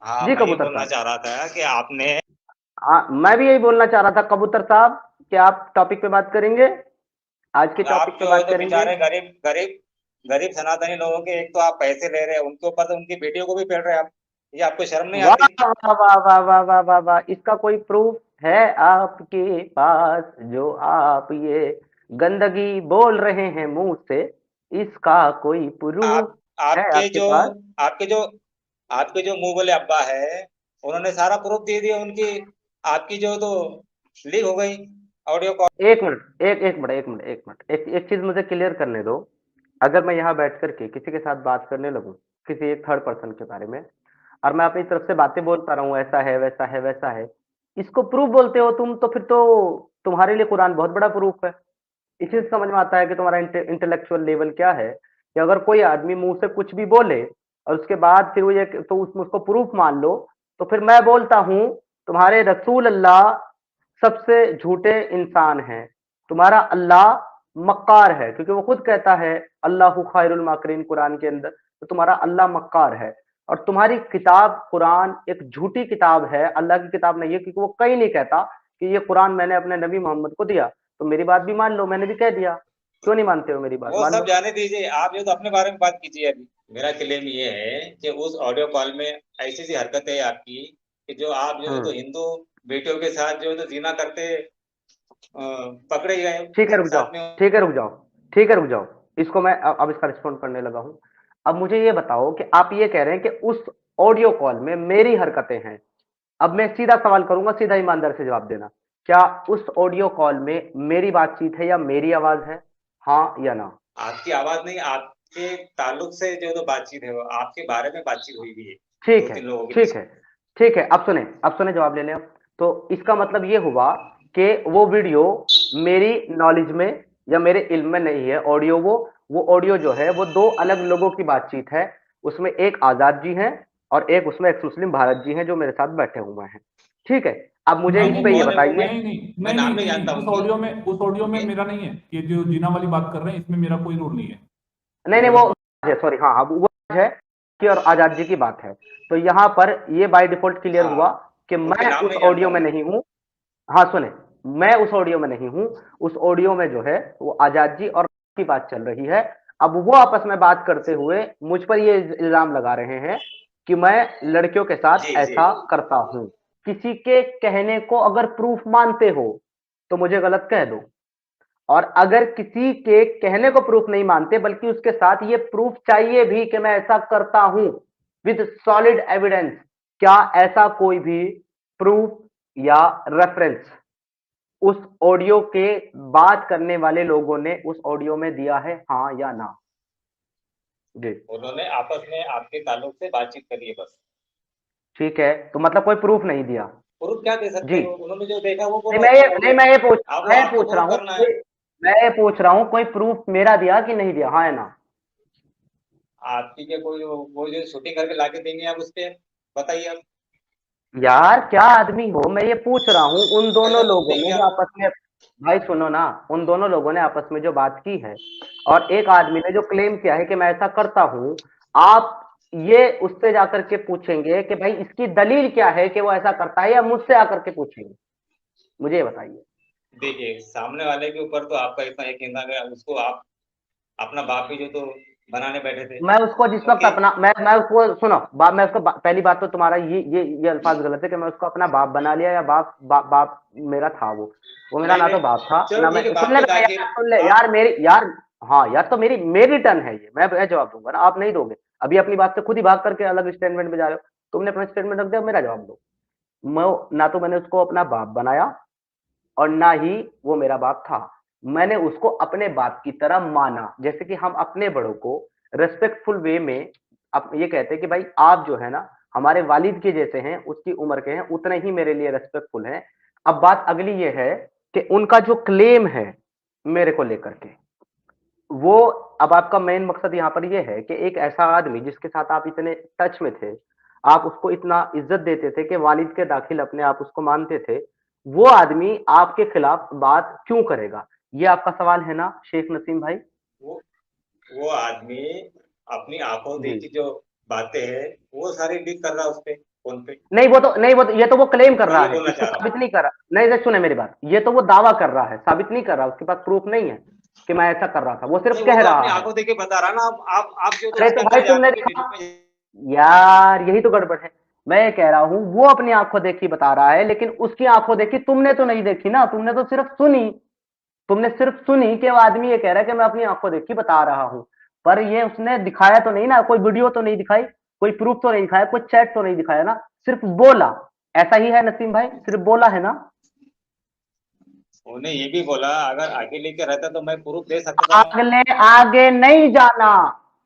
हाँ, जी मैं ये कबूतर बोलना साहब। चाह रहा था कि आपने। हाँ, मैं भी यही बोलना चाह रहा था कबूतर साहब कि आप टॉपिक पे बात करेंगे, आज के आप टॉपिक पे जो है बात तो करेंगे। बेचारे गरीब गरीब गरीब सनातनी लोगों के, एक तो आप पैसे ले रहे हैं, उनके ऊपर तो उनकी बेटियों को भी पेल रहे हैं आप। ये आपको शर्म नहीं वाह आती? वाह वाह वाह वाह वाह वाह वाह, इसका कोई प्रूफ है आपके पास जो आप ये गंदगी बोल रहे हैं मुंह से? इसका कोई प्रूफ आप है आपके आपके जो पास? आपके जो आपके जो मुंह बोले अब्बा है, उन्होंने सारा प्रूफ दे दिया उनकी। आपकी जो तो लीक हो गई ऑडियो कॉल। एक मिनट, एक चीज मुझे क्लियर करने दो। अगर मैं यहाँ बैठ करके किसी के साथ बात करने लगूं, किसी एक थर्ड पर्सन के बारे में, और मैं अपनी तरफ से बातें बोलता रहूं, ऐसा है वैसा है वैसा है, इसको प्रूफ बोलते हो तुम? तो फिर तो तुम्हारे लिए कुरान बहुत बड़ा प्रूफ है। इसी से समझ में आता है कि तुम्हारा इंटेलेक्चुअल लेवल क्या है, कि अगर कोई आदमी मुंह से कुछ भी बोले और उसके बाद फिर वो ये तो उसको प्रूफ मान लो, तो फिर मैं बोलता हूं तुम्हारे रसूल अल्लाह सबसे झूठे इंसान हैं, तुम्हारा अल्लाह मक्कार है, क्योंकि वो खुद कहता है अल्लाह खैरुल माकरीन कुरान के अंदर, तो तुम्हारा अल्लाह मक्कार है। और तुम्हारी किताब कुरान एक झूठी किताब है, अल्लाह की किताब नहीं है, क्योंकि वो कहीं नहीं कहता कि ये कुरान मैंने अपने नबी मोहम्मद को दिया। तो मेरी बात भी मान लो, मैंने भी कह दिया, क्यों नहीं मानते हो? मेरी बात वो मान सब लो। जाने दीजिए, आप जो तो अपने बारे में बात कीजिए अभी। मेरा क्लेम ये है कि उस ऑडियो कॉल में ऐसी सी हरकतें है आपकी कि जो आप जो है तो हम्म। हिंदू बेटियों के साथ जो है तो जीना करते पकड़े गए ठीक है रुक जाओ, साथ में। ठीक है रुक जाओ, ठीक है रुक जाओ। इसको मैं अब इसका रिस्पॉन्ड करने लगा हूं। अब मुझे ये बताओ कि आप ये कह रहे हैं कि उस ऑडियो कॉल में मेरी हरकतें हैं। अब मैं सीधा सवाल करूंगा, सीधा ईमानदार से जवाब देना। क्या उस ऑडियो कॉल में मेरी बातचीत है या मेरी आवाज है? हाँ या ना? आपकी आवाज नहीं, आपके ताल्लुक से जो तो बातचीत है वो आपके बारे में बातचीत हुई भी है ठीक दो है, तीन लोगों के ठीक बीच है, में। ठीक है। अब सुने जवाब ले लें अब। तो इसका मतलब ये हुआ कि वो वीडियो मेरी नॉलेज में या मेरे इल्म में नहीं है। ऑडियो वो ऑडियो जो है वो दो अलग लोगों की बातचीत है। उसमें एक आजाद जी हैं और एक उसमें एक्स मुस्लिम भारत जी हैं जो मेरे साथ बैठे हुए हैं। ठीक है। अब मुझे नहीं इस वो नहीं पे ये नहीं कौन है? वो बताइए। मैं नहीं नहीं मैं नहीं नाम नहीं नहीं नहीं जानता नहीं, उनकी। उस ऑडियो में ये मेरा नहीं है, कि जो जीना वाली बात कर रहे हैं इसमें मेरा कोई रोल नहीं है। नहीं नहीं, वो है, सॉरी, हाँ हाँ, वो है कि और आजाद जी की बात है। तो यहाँ पर ये बाय डिफॉल्ट क्लियर हाँ, हुआ कि उनके मैं नाम उस नहीं जानता ऑडियो में हूँ मैं। नहीं हूँ। हाँ सुने, मैं उस ऑडियो में नहीं हूं। उस ऑडियो में जो है वो आजाद जी और की बात चल रही है। अब वो आपस में बात करते हुए मुझ पर ये इल्जाम लगा रहे हैं कि मैं लड़कियों के साथ जी जी। ऐसा करता हूं। किसी के कहने को अगर प्रूफ मानते हो तो मुझे गलत कह दो, और अगर किसी के कहने को प्रूफ नहीं मानते बल्कि उसके साथ ये प्रूफ चाहिए भी कि मैं ऐसा करता हूं विद सॉलिड एविडेंस, क्या ऐसा कोई भी प्रूफ या रेफरेंस उस ऑडियो के बात करने वाले लोगों ने उस ऑडियो में दिया है, हाँ या ना? जी। उन्होंने आपस में आपके ताल्लुक से बातचीत करी है बस। ठीक है, तो मतलब कोई प्रूफ नहीं दिया? प्रूफ क्या दे सकते जी। हो? उन्होंने जो देखा वो नहीं बोला, मैं ये अच्छा हो नहीं गया। मैं ये पूछ अब वो मैं ये आपको पूछ रहा प्रूफ हूँ करना है। मैं ये पूछ रहा हूँ कोई प्रूफ मेरा दिया कि नहीं दिया, हाँ या ना? आपकी क्या कोई वो जो शूटिंग करके लाके देंगे आप उस पे? बताइए आप। यार क्या आदमी हो, मैं ये पूछ रहा हूँ उन दोनों कैसा प्रूफ लोगों ने देंगे जो आप? आपस में, भाई सुनो ना, उन दोनों लोगों ने आपस में जो बात की है और एक आदमी ने जो क्लेम किया है कि मैं ऐसा करता हूं, आप ये उससे जाकर के पूछेंगे कि भाई इसकी दलील क्या है कि वो ऐसा करता है, या मुझसे आकर के पूछेंगे? मुझे ये बताइए। देखिए, सामने वाले के ऊपर तो आपका इतना यकीन था कि उसको आप अपना बाप भी जो तो बनाने बैठे थे। मैं उसको जिस वक्त ओके। अपना मैं उसको सुनो, मैं उसको पहली बात तो तुम्हारा ये अल्फाज गलत है कि मैं उसको अपना बाप बना लिया, या बाप मेरा था वो मेरा नहीं ना तो नहीं, बाप था चलो ना मैं, ठीक है, बाप सुन ले की पहले यार, दाखिल सुन ले आप। यार मेरी यार। हाँ यार, तो मेरी टर्न है ये, मैं जवाब दूंगा ना, आप नहीं दोगे। अभी अपनी बात से खुद ही भाग करके अलग स्टेटमेंट में जा रहे हो। तुमने अपना स्टेटमेंट रख दिया, मेरा जवाब दो। मैं ना तो मैंने उसको अपना बाप बनाया और ना ही वो मेरा बाप था। मैंने उसको अपने बाप की तरह माना, जैसे कि हम अपने बड़ों को रेस्पेक्टफुल वे में ये कहते हैं कि भाई आप जो है ना हमारे वालिद के जैसे हैं, उसकी उम्र के हैं, उतने ही मेरे लिए रेस्पेक्टफुल हैं। अब बात अगली ये है कि उनका जो क्लेम है मेरे को लेकर के, वो, अब आपका मेन मकसद यहाँ पर ये है कि एक ऐसा आदमी जिसके साथ आप इतने टच में थे, आप उसको इतना इज्जत देते थे कि वालिद के दाखिल अपने आप उसको मानते थे, वो आदमी आपके खिलाफ बात क्यों करेगा? ये आपका सवाल है ना शेख नसीम भाई? वो वो आदमी अपनी आंखों जी। देखी जो बातें हैं वो सारी लीक कर रहा है उस पे। फोन पे। नहीं वो तो ये तो वो क्लेम कर रहा वही है, बोलना इसको चाह रहा हूँ। साबित नहीं कर रहा। नहीं नहीं, सुने मेरी बात, ये तो वो दावा कर रहा है, साबित नहीं कर रहा, उसके पास प्रूफ नहीं है कि मैं ऐसा कर रहा था, वो सिर्फ नहीं, वो कह तो अपनी रहा है। आंखों देख के बता रहा ना। आप जो तो अरे उसके तो भाई अंदर तुमने जाकर के देखा, डिटेल में। यार यही तो गड़बड़ है। मैं ये कह रहा हूं वो अपनी आंखों देखी बता रहा है, लेकिन उसकी आंखों देखी तुमने तो नहीं देखी ना, तुमने तो सिर्फ सुनी। तुमने सिर्फ सुनी कि वो आदमी ये कह रहा है कि मैं अपनी आंखों देखी बता रहा हूं, पर ये उसने दिखाया तो नहीं ना, कोई वीडियो तो नहीं दिखाई, कोई प्रूफ तो नहीं दिखाया, कोई चैट तो नहीं दिखाया ना, सिर्फ बोला। ऐसा ही है नसीम भाई, सिर्फ बोला है ना। उन्हें ये भी बोला अगर आगे लेके रहता तो मैं प्रूफ दे सकता था। अगले आगे नहीं जाना,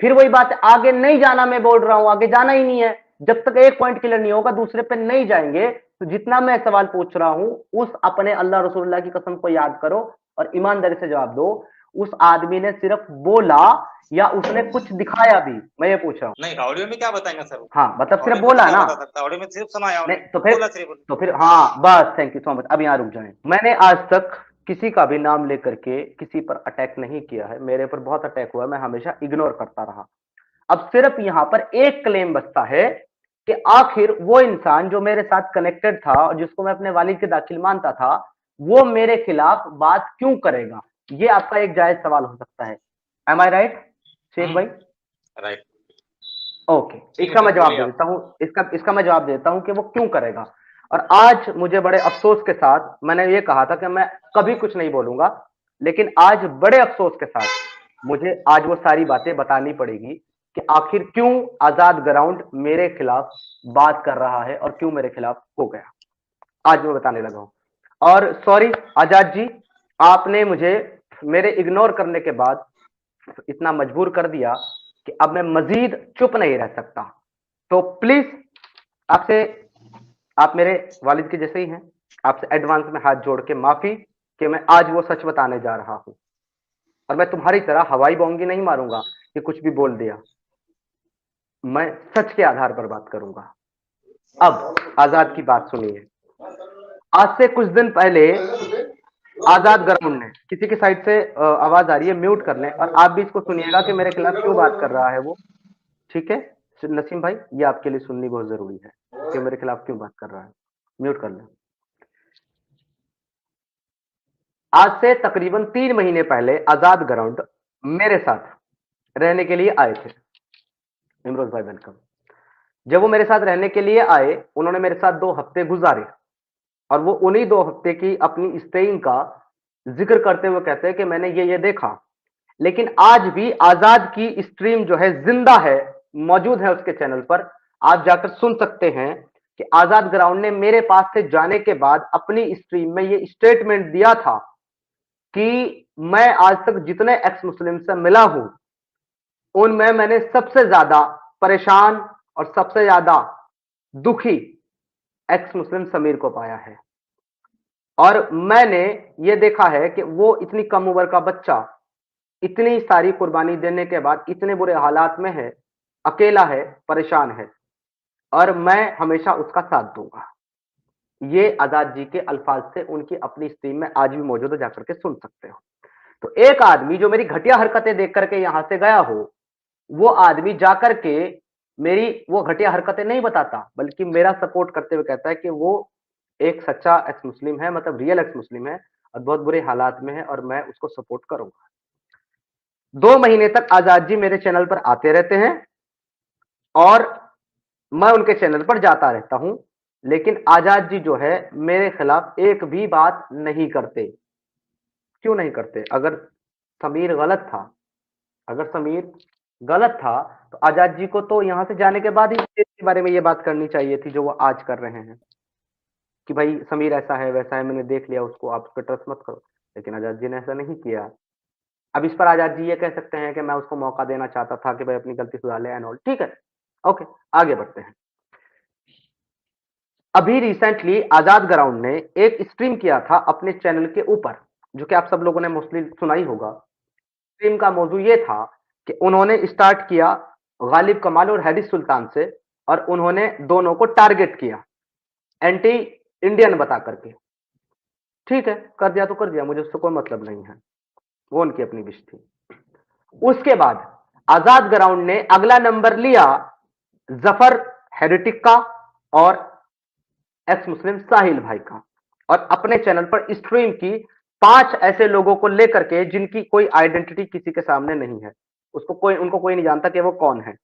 फिर वही बात है, आगे नहीं जाना, मैं बोल रहा हूं आगे जाना ही नहीं है। जब तक एक पॉइंट क्लियर नहीं होगा दूसरे पे नहीं जाएंगे। तो जितना मैं सवाल पूछ रहा हूं उस अपने अल्लाह रसूलुल्लाह की कसम को याद करो और ईमानदारी से जवाब दो। उस आदमी ने सिर्फ बोला या उसने कुछ दिखाया भी, मैं ये पूछ रहा हूं। नहीं, ऑडियो में क्या बताएंगे सर? हाँ मतलब सिर्फ ऑडियो में तो बोला क्या ना। बता सकता? ऑडियो में सिर्फ सुनाया नहीं उन्हें, बोला सिर्फ। तो फिर हाँ बस, थैंक यू सो मच। अब यहाँ रुक जाए। मैंने आज तक किसी का भी नाम लेकर के किसी पर अटैक नहीं किया है, मेरे पर बहुत अटैक हुआ है, मैं हमेशा इग्नोर करता रहा। अब सिर्फ यहां पर एक क्लेम बचता है कि आखिर वो इंसान जो मेरे साथ कनेक्टेड था और जिसको मैं अपने वालिद के दाखिल मानता था, वो मेरे खिलाफ बात क्यों करेगा। ये आपका एक जायज सवाल हो सकता है। एम आई राइट शेख भाई? राइट। ओके, ठीक है इसका सर, मैं जवाब बोलिए दे आप। देता हूं, इसका मैं जवाब देता हूं कि वो क्यों करेगा। और आज मुझे बड़े अफसोस के साथ, मैंने ये कहा था कि मैं कभी कुछ नहीं बोलूंगा, लेकिन आज बड़े अफसोस के साथ मुझे आज वो सारी बातें बतानी पड़ेगी कि आखिर क्यों आजाद ग्राउंड मेरे खिलाफ बात कर रहा है और क्यों मेरे खिलाफ हो गया। आज मैं बताने लगा हूं। और सॉरी आजाद जी, आपने मुझे मेरे इग्नोर करने के बाद इतना मजबूर कर दिया कि अब मैं मजीद चुप नहीं रह सकता। तो प्लीज आपसे, आप मेरे वालिद के जैसे ही हैं, आपसे एडवांस में हाथ जोड़ के माफी कि मैं आज वो सच बताने जा रहा हूं। और मैं तुम्हारी तरह हवाई बोंगी नहीं मारूंगा कि कुछ भी बोल दिया, मैं सच के आधार पर बात करूंगा। अब आजाद की बात सुनिए। आज से कुछ दिन पहले आजाद ग्राउंड ने, किसी की साइड से आवाज आ रही है, म्यूट कर लें, और आप भी इसको सुनिएगा कि मेरे खिलाफ क्यों बात कर रहा है वो। ठीक है नसीम भाई, ये आपके लिए सुननी बहुत जरूरी है कि मेरे खिलाफ क्यों बात कर रहा है। म्यूट कर लें। आज से तकरीबन 3 महीने पहले आजाद ग्राउंड मेरे साथ रहने के लिए आए थे। इमरोज भाई वेलकम। जब वो मेरे साथ रहने के लिए आए, उन्होंने मेरे साथ 2 हफ्ते गुजारे, और वो उन्हीं 2 हफ्ते की अपनी स्टेइंग का जिक्र करते हुए कहते हैं कि मैंने ये देखा। लेकिन आज भी आजाद की स्ट्रीम जो है जिंदा है, मौजूद है उसके चैनल पर, आप जाकर सुन सकते हैं कि आजाद ग्राउंड ने मेरे पास से जाने के बाद अपनी स्ट्रीम में ये स्टेटमेंट दिया था कि मैं आज तक जितने एक्स मुस्लिम से मिला हूं उनमें मैंने सबसे ज्यादा परेशान और सबसे ज्यादा दुखी एक्स मुस्लिम समीर को पाया है। और मैंने ये देखा है कि वो इतनी कम उम्र का बच्चा इतनी सारी कुर्बानी देने के बाद इतने बुरे हालात में है, अकेला है, परेशान है, और मैं हमेशा उसका साथ दूंगा। ये आजाद जी के अल्फाज से उनकी अपनी स्ट्रीम में आज भी मौजूद है, जाकर के सुन सकते हो। तो एक आदमी जो मेरी घटिया हरकतें देख करके यहां से गया हो, वो आदमी जाकर के मेरी वो घटिया हरकतें नहीं बताता, बल्कि मेरा सपोर्ट करते हुए कहता है कि वो एक सच्चा एक्स मुस्लिम है, मतलब रियल एक्स मुस्लिम है, और बहुत बुरे हालात में है, और मैं उसको सपोर्ट करूंगा। 2 महीने तक आजाद जी मेरे चैनल पर आते रहते हैं और मैं उनके चैनल पर जाता रहता हूं, लेकिन आजाद जी जो है मेरे खिलाफ एक भी बात नहीं करते। क्यों नहीं करते? अगर समीर गलत था, अगर समीर गलत था तो आजाद जी को तो यहां से जाने के बाद ही इसके बारे में ये बात करनी चाहिए थी जो वो आज कर रहे हैं कि भाई समीर ऐसा है वैसा है, मैंने देख लिया उसको, आप उस पर ट्रस्ट मत करो। लेकिन आजाद जी ने ऐसा नहीं किया। अब इस पर आजाद जी ये कह सकते हैं कि मैं उसको मौका देना चाहता था कि भाई अपनी गलती सुधार ले एंड ऑल, ठीक है, ओके, आगे बढ़ते हैं। अभी रिसेंटली आजाद ग्राउंड ने एक स्ट्रीम किया था अपने चैनल के ऊपर, जो कि आप सब लोगों ने मोस्टली सुना ही होगा। स्ट्रीम का मौजू ये था कि उन्होंने स्टार्ट किया गालिब कमाल और हैरिस सुल्तान से, और उन्होंने दोनों को टारगेट किया एंटी इंडियन बता करके। ठीक है, कर दिया तो कर दिया, मुझे उससे कोई मतलब नहीं है, वो उनकी अपनी विश थी। उसके बाद आजाद ग्राउंड ने अगला नंबर लिया जफर हेरिटिक का, और एक्स मुस्लिम साहिल भाई का, और अपने चैनल पर स्ट्रीम की 5 ऐसे लोगों को लेकर के जिनकी कोई आइडेंटिटी किसी के सामने नहीं है, उनको कोई नहीं जानता कि वो कौन है,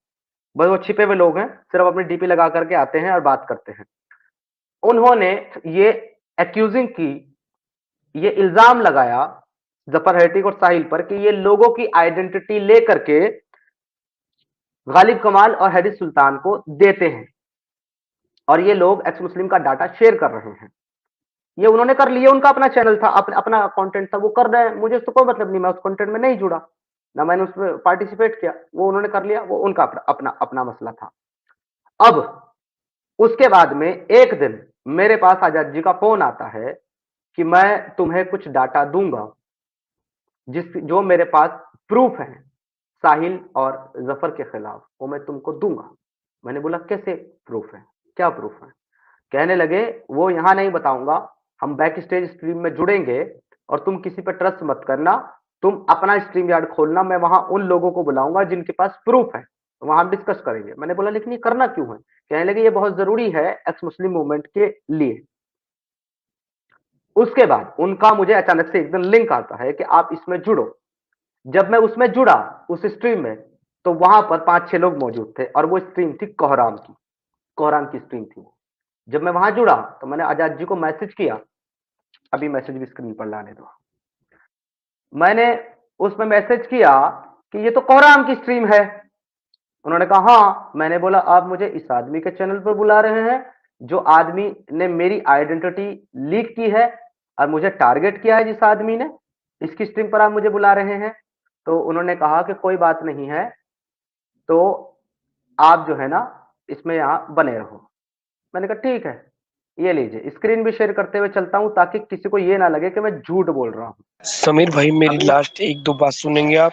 बस वो छिपे हुए लोग हैं, सिर्फ अपनी डीपी लगा करके आते हैं और बात करते हैं। उन्होंने ये एक्यूजिंग की, ये इल्जाम लगाया जफर हेटिक और साहिल पर कि ये लोगों की आइडेंटिटी लेकर के गालिब कमाल और हैरिस सुल्तान को देते हैं और ये लोग एक्स मुस्लिम का डाटा शेयर कर रहे हैं। ये उन्होंने कर लिया, उनका अपना चैनल था, अपना कंटेंट था, वो कर रहे हैं, मुझे उससे कोई मतलब नहीं, मैं उस कंटेंट में नहीं जुड़ा, ना मैंने उसमें पार्टिसिपेट किया, वो उन्होंने कर लिया, वो उनका अपना अपना मसला था। अब उसके बाद में एक दिन मेरे पास आजाद जी का फोन आता है कि मैं तुम्हें कुछ डाटा दूंगा, जो मेरे पास प्रूफ है साहिल और जफर के खिलाफ, वो मैं तुमको दूंगा। मैंने बोला कैसे प्रूफ है, क्या प्रूफ है? कहने लगे वो यहां नहीं बताऊंगा, हम बैक स्टेज स्ट्रीम में जुड़ेंगे और तुम किसी पर ट्रस्ट मत करना, तुम अपना स्ट्रीम यार्ड खोलना, मैं वहां उन लोगों को बुलाऊंगा जिनके पास प्रूफ है, वहां हम डिस्कस करेंगे। मैंने बोला लेकिन ये करना क्यों है? कहने लगे ये बहुत जरूरी है एक्स मुस्लिम मूवमेंट के लिए। उसके बाद उनका मुझे अचानक से एक दिन लिंक आता है कि आप इसमें जुड़ो। जब मैं उसमें जुड़ा उस स्ट्रीम में, तो वहां पर 5-6 लोग मौजूद थे और वो स्ट्रीम थी कोहराम की स्ट्रीम थी। जब मैं वहां जुड़ा तो मैंने आजाद जी को मैसेज किया, अभी मैसेज भी स्क्रीन पर लाने दो। मैंने उसमें मैसेज किया कि ये तो कोहराम की स्ट्रीम है। उन्होंने कहा हाँ। मैंने बोला आप मुझे इस आदमी के चैनल पर बुला रहे हैं जो आदमी ने मेरी आइडेंटिटी लीक की है और मुझे टारगेट किया है, जिस आदमी ने, इसकी स्ट्रीम पर आप मुझे बुला रहे हैं। तो उन्होंने कहा कि कोई बात नहीं है, तो आप जो है ना इसमें यहाँ बने रहो। मैंने कहा ठीक है, ये लीजिए, स्क्रीन भी शेयर करते हुए चलता हूं ताकि किसी को ये ना लगे कि मैं झूठ बोल रहा हूं। समीर भाई मेरी अभी लास्ट 1-2 बात सुनेंगे आप?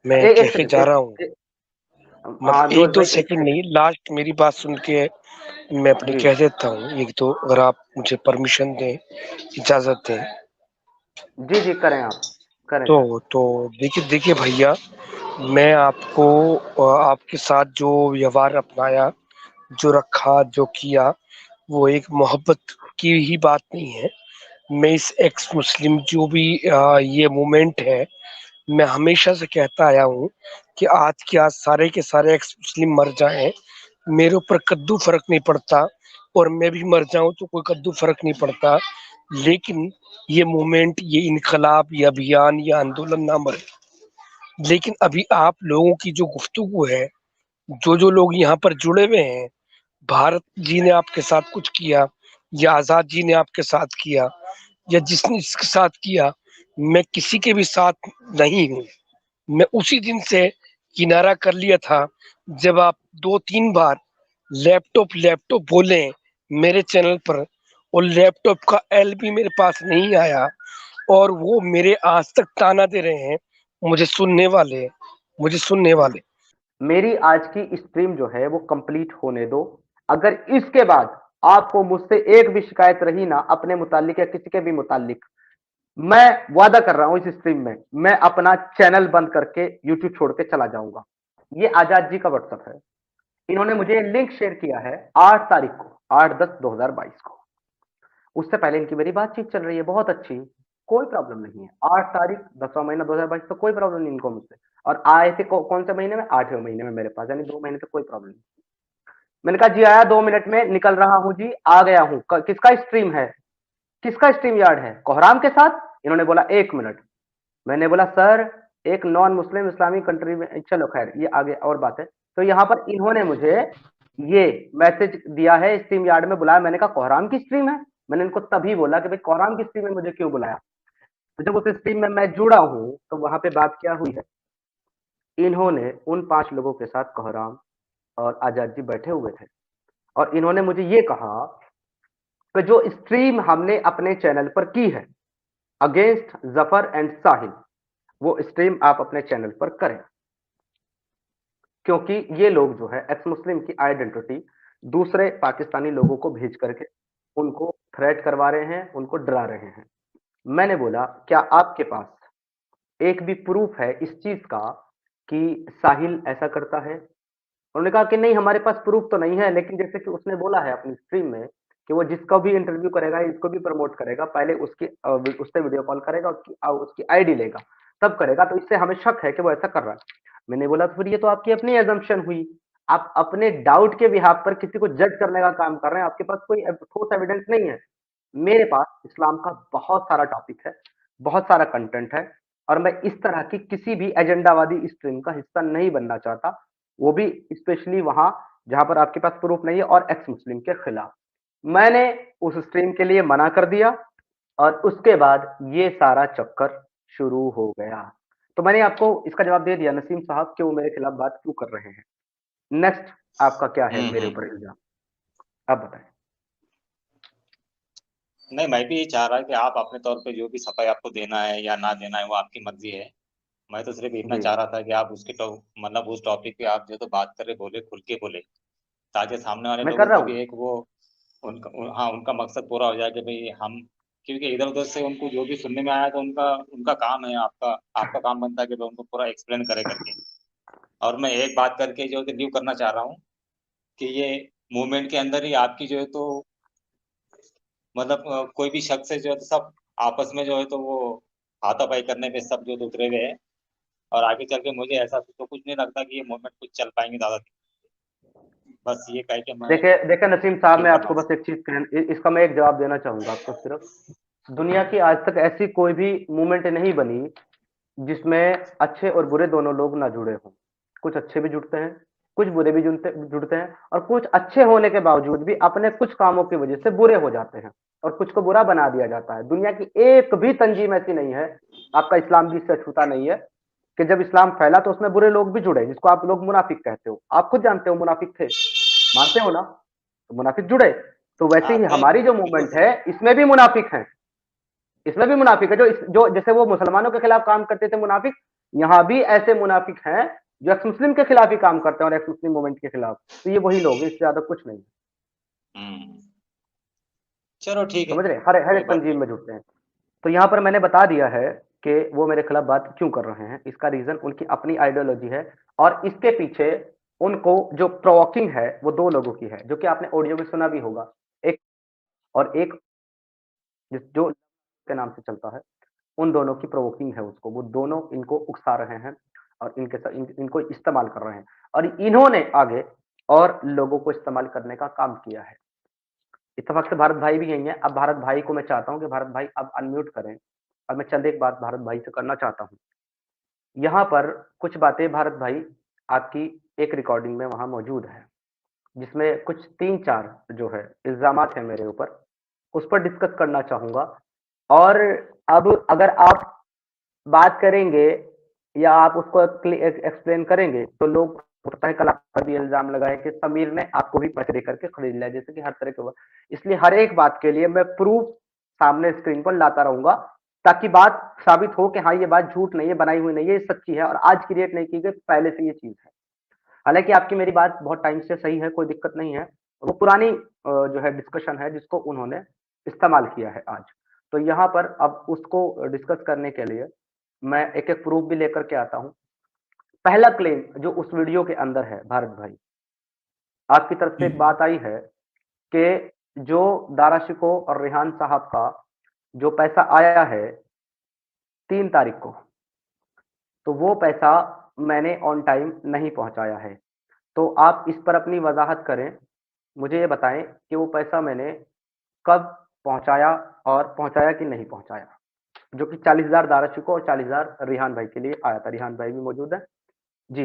मैं एक कह के सेकंड, जा रहा हूँ, हाँ मतलब दोस्त 1-2 भाई, एक सेकंड सेकंड। नहीं, लास्ट मेरी बात सुन के मैं अपनी जी कह देता हूँ। एक तो अगर आप मुझे परमिशन दें, इजाजत दें, जी जी, करें आप, करें करें। तो देखिए देखिए भैया, मैं आपको आपके साथ जो व्यवहार अपनाया, जो रखा, जो किया, वो एक मोहब्बत की ही बात नहीं है। मैं इस एक्स मुस्लिम जो भी ये मूवमेंट है, मैं हमेशा से कहता आया हूँ कि आज के आज सारे के सारे एक्स मुस्लिम मर जाएं, मेरे ऊपर कद्दू फर्क नहीं पड़ता, और मैं भी मर जाऊं तो कोई कद्दू फर्क नहीं पड़ता, लेकिन ये मूवमेंट, ये इनकलाब, ये अभियान, ये आंदोलन ना मरे। लेकिन अभी आप लोगों की जो गुफ्तगू है, जो जो लोग यहाँ पर जुड़े हुए हैं, भारत जी ने आपके साथ कुछ किया या आजाद जी ने आपके साथ किया या जिसने जिसके साथ किया, मैं किसी के भी साथ नहीं हूँ। मैं उसी दिन से किनारा कर लिया था जब आप 2-3 बार लैपटॉप लैपटॉप बोले मेरे चैनल पर, और लैपटॉप का एल भी मेरे पास नहीं आया, और वो मेरे आज तक ताना दे रहे हैं मुझे सुनने वाले, मुझे सुनने वाले। मेरी आज की स्ट्रीम जो है वो कंप्लीट होने दो। अगर इसके बाद आपको मुझसे एक भी शिकायत रही ना अपने मुतालिक या किसी के भी मुतालिक, मैं वादा कर रहा हूं इस स्ट्रीम में मैं अपना चैनल बंद करके यूट्यूब छोड़ के चला जाऊंगा। ये आजाद जी का व्हाट्सएप है, इन्होंने मुझे लिंक शेयर किया है 8 तारीख को, 8/10/2022 को। उससे पहले इनकी मेरी बातचीत चल रही है बहुत अच्छी, कोई प्रॉब्लम नहीं है। 8 तारीख 10वां महीना 2022, तो कोई प्रॉब्लम नहीं इनको मुझसे। और आए थे कौन से महीने में? 8वें महीने में मेरे पास, यानी 2 महीने तक कोई प्रॉब्लम नहीं। मैंने कहा जी आया, 2 मिनट में निकल रहा हूं जी, आ गया हूं। किसका स्ट्रीम है, किसका स्ट्रीम यार्ड है? कोहराम के साथ? इन्होंने बोला 1 मिनट। मैंने बोला सर एक नॉन मुस्लिम इस्लामिक कंट्री में, चलो खैर ये आगे और बात है। तो यहाँ पर इन्होंने मुझे ये मैसेज दिया है, स्ट्रीम यार्ड में बुलाया। मैंने कहा कोहराम की स्ट्रीम है? मैंने इनको तभी बोला कि भाई कोहराम की स्ट्रीम में मुझे क्यों बुलाया। तो जब उस स्ट्रीम में मैं जुड़ा हूं तो वहां पे बात क्या हुई है, इन्होंने उन 5 लोगों के साथ कोहराम और आजाद जी बैठे हुए थे और इन्होंने मुझे ये कहा कि जो स्ट्रीम हमने अपने चैनल पर की है अगेंस्ट जफर एंड साहिल, वो स्ट्रीम आप अपने चैनल पर करें, क्योंकि ये लोग जो है एक्स मुस्लिम की आइडेंटिटी दूसरे पाकिस्तानी लोगों को भेज करके उनको थ्रेट करवा रहे हैं, उनको डरा रहे हैं। मैंने बोला क्या आपके पास एक भी प्रूफ है इस चीज का कि साहिल ऐसा करता है? उन्होंने कहा कि नहीं हमारे पास प्रूफ तो नहीं है, लेकिन जैसे कि उसने बोला है अपनी स्ट्रीम में कि वो जिसका भी इंटरव्यू करेगा, इसको भी प्रमोट करेगा, पहले उसकी उससे वीडियो कॉल करेगा, उसकी आईडी लेगा, तब करेगा, तो इससे हमें शक है कि वो ऐसा कर रहा है। मैंने बोला तो फिर ये तो आपकी अपनी एजम्पशन हुई, आप अपने डाउट के बिहाफ पर किसी को जज करने का काम कर रहे हैं, आपके पास कोई ठोस एविडेंस नहीं है। मेरे पास इस्लाम का बहुत सारा टॉपिक है, बहुत सारा कंटेंट है, और मैं इस तरह की किसी भी एजेंडावादी स्ट्रीम का हिस्सा नहीं बनना चाहता, वो भी स्पेशली वहां जहां पर आपके पास प्रूफ नहीं है और एक्स मुस्लिम के खिलाफ। मैंने उस स्ट्रीम के लिए मना कर दिया और उसके बाद ये सारा चक्कर शुरू हो गया। तो मैंने आपको इसका जवाब दे दिया नसीम साहब कि वो मेरे खिलाफ बात क्यों कर रहे हैं। नेक्स्ट आपका क्या है मेरे ऊपर इल्जाम, आप बताएं। नहीं, मैं भी चाह रहा कि आप अपने तौर पे जो भी सफाई आपको देना है या ना देना है वो आपकी मर्जी है। मैं तो सिर्फ इतना जी चाह रहा था कि आप उसके मतलब उस टॉपिक पे आप जो तो बात कर रहे बोले, खुल के बोले, ताकि सामने वाले मैं कर लोगों रहा को हूँ। भी एक वो हाँ, उनका मकसद पूरा हो जाए कि भाई हम, क्योंकि इधर उधर से उनको जो भी सुनने में आया तो उनका उनका काम है, आपका आपका काम बनता है कि भाई उनको पूरा एक्सप्लेन करे करके। और मैं एक बात करके जो है लीव करना चाह रहा हूँ कि ये मूवमेंट के अंदर ही आपकी जो है तो मतलब कोई भी शख्स है जो है तो सब आपस में जो है तो वो हाथापाई करने पे सब जो है तो उतरे हुए हैं। और आगे चल के मुझे ऐसा तो कुछ नहीं लगता कि ये मूवमेंट कुछ चल पाएंगे ज्यादा दिन। बस ये कह के मैं देखिए देखिए नसीम साहब, लीव मैं करना आपको हूँ। बस एक चीज इसका मैं एक जवाब देना चाहूंगा आपको। सिर्फ दुनिया की आज तक ऐसी कोई भी मूवमेंट नहीं बनी जिसमें अच्छे और बुरे दोनों लोग ना जुड़े हों। कुछ अच्छे भी जुड़ते हैं, कुछ बुरे भी जुड़ते जुड़ते हैं, और कुछ अच्छे होने के बावजूद भी अपने कुछ कामों की वजह से बुरे हो जाते हैं और कुछ को बुरा बना दिया जाता है। दुनिया की एक भी तंजीम ऐसी नहीं है, आपका इस्लाम भी इससे छूता नहीं है, कि जब इस्लाम फैला तो उसमें बुरे लोग भी जुड़े, जिसको आप लोग मुनाफिक कहते हो। आप खुद जानते हो मुनाफिक थे, मानते हो ना? तो मुनाफिक जुड़े। तो वैसे हाँ, ही नहीं, हमारी जो बिल्कुल मूवमेंट सही। है इसमें भी मुनाफिक हैं, इसमें भी मुनाफिक है। जो जैसे वो मुसलमानों के खिलाफ काम करते थे मुनाफिक, यहाँ भी ऐसे मुनाफिक हैं जो एक्स मुस्लिम के खिलाफ ही काम करते हैं और एक्स मुस्लिम मूवमेंट के खिलाफ। तो ये वही लोग हैं, इससे ज्यादा कुछ नहीं। हम्म, चलो ठीक है, समझ रहे? हर हर कोई एक बात तंजीम नहीं। में जुड़ते हैं। तो यहाँ पर मैंने बता दिया है कि वो मेरे खिलाफ बात क्यों कर रहे हैं। इसका रीजन उनकी अपनी आइडियोलॉजी है, और इसके पीछे उनको जो प्रोवोकिंग है वो दो लोगों की है, जो कि आपने ऑडियो में सुना भी होगा। एक, और एक जो के नाम से चलता है, उन दोनों की प्रोवोकिंग है उसको, वो दोनों इनको उकसा रहे हैं और इनको इस्तेमाल कर रहे हैं, और इन्होंने आगे और लोगों को इस्तेमाल करने का काम किया है। इत्तेफाक से भारत भाई भी यही है। अब भारत भाई को मैं चाहता हूं कि भारत भाई अब अनम्यूट करें, और मैं चंद एक बात भारत भाई से करना चाहता हूं। यहाँ पर कुछ बातें भारत भाई आपकी एक रिकॉर्डिंग में वहां मौजूद है, जिसमें कुछ 3-4 जो है इल्जामात है मेरे ऊपर, उस पर डिस्कस करना चाहूंगा। और अब अगर आप बात करेंगे या आप उसको एक्सप्लेन करेंगे तो लोग, हो सकता है कल आप पर भी इल्जाम लगाए कि समीर ने आपको भी पैसे देकर के खरीद लिया, जैसे कि हर तरह के हुआ। इसलिए हर एक बात के लिए मैं प्रूफ सामने स्क्रीन पर लाता रहूंगा, ताकि बात साबित हो कि हाँ ये बात झूठ नहीं है, बनाई हुई नहीं है, ये सच्ची है और आज क्रिएट नहीं की गई, पहले से ये चीज है। हालांकि आपकी मेरी बात बहुत टाइम से सही है, कोई दिक्कत नहीं है। वो पुरानी जो है डिस्कशन है जिसको उन्होंने इस्तेमाल किया है आज। तो यहाँ पर अब उसको डिस्कस करने के लिए मैं एक एक प्रूफ भी लेकर के आता हूँ। पहला क्लेम जो उस वीडियो के अंदर है, भारत भाई आपकी तरफ से जी एक बात आई है कि जो दारा शिको और रेहान साहब का जो पैसा आया है 3 तारीख को, तो वो पैसा मैंने ऑन टाइम नहीं पहुंचाया है। तो आप इस पर अपनी वजाहत करें, मुझे ये बताएं कि वो पैसा मैंने कब पहुंचाया और पहुंचाया कि नहीं पहुंचाया, जो कि 40,000 दारा शिको और 40,000 रिहान भाई के लिए आया था। रिहान भाई भी मौजूद है जी,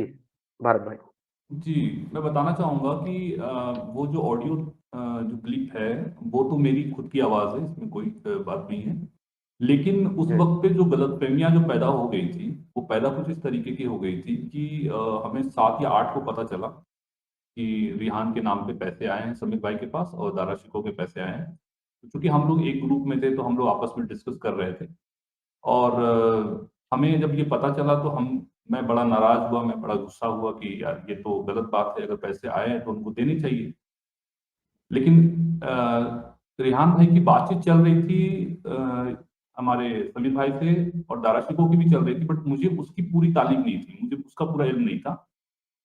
भारत भाई। जी, मैं बताना चाहूँगा कि वो जो ऑडियो जो क्लिप है वो तो मेरी खुद की आवाज़ है, इसमें कोई बात नहीं है। लेकिन उस जी वक्त पे जो गलतफहमियां जो पैदा हो गई थी वो पैदा कुछ इस तरीके की हो गई थी कि हमें 7 या 8 को पता चला कि रिहान के नाम पे पैसे आए हैं समीर भाई के पास और दारा शिको के पैसे आए हैं। तो चूंकि हम लोग एक ग्रुप में थे तो हम लोग आपस में डिस्कस कर रहे थे, और हमें जब ये पता चला तो मैं बड़ा नाराज हुआ, मैं बड़ा गुस्सा हुआ कि यार ये तो गलत बात है, अगर पैसे आए हैं तो उनको देने चाहिए। लेकिन रेहान भाई की बातचीत चल रही थी हमारे समीर भाई से, और दारा शिको की भी चल रही थी, बट मुझे उसकी पूरी तालीम नहीं थी, मुझे उसका पूरा इल्म नहीं था।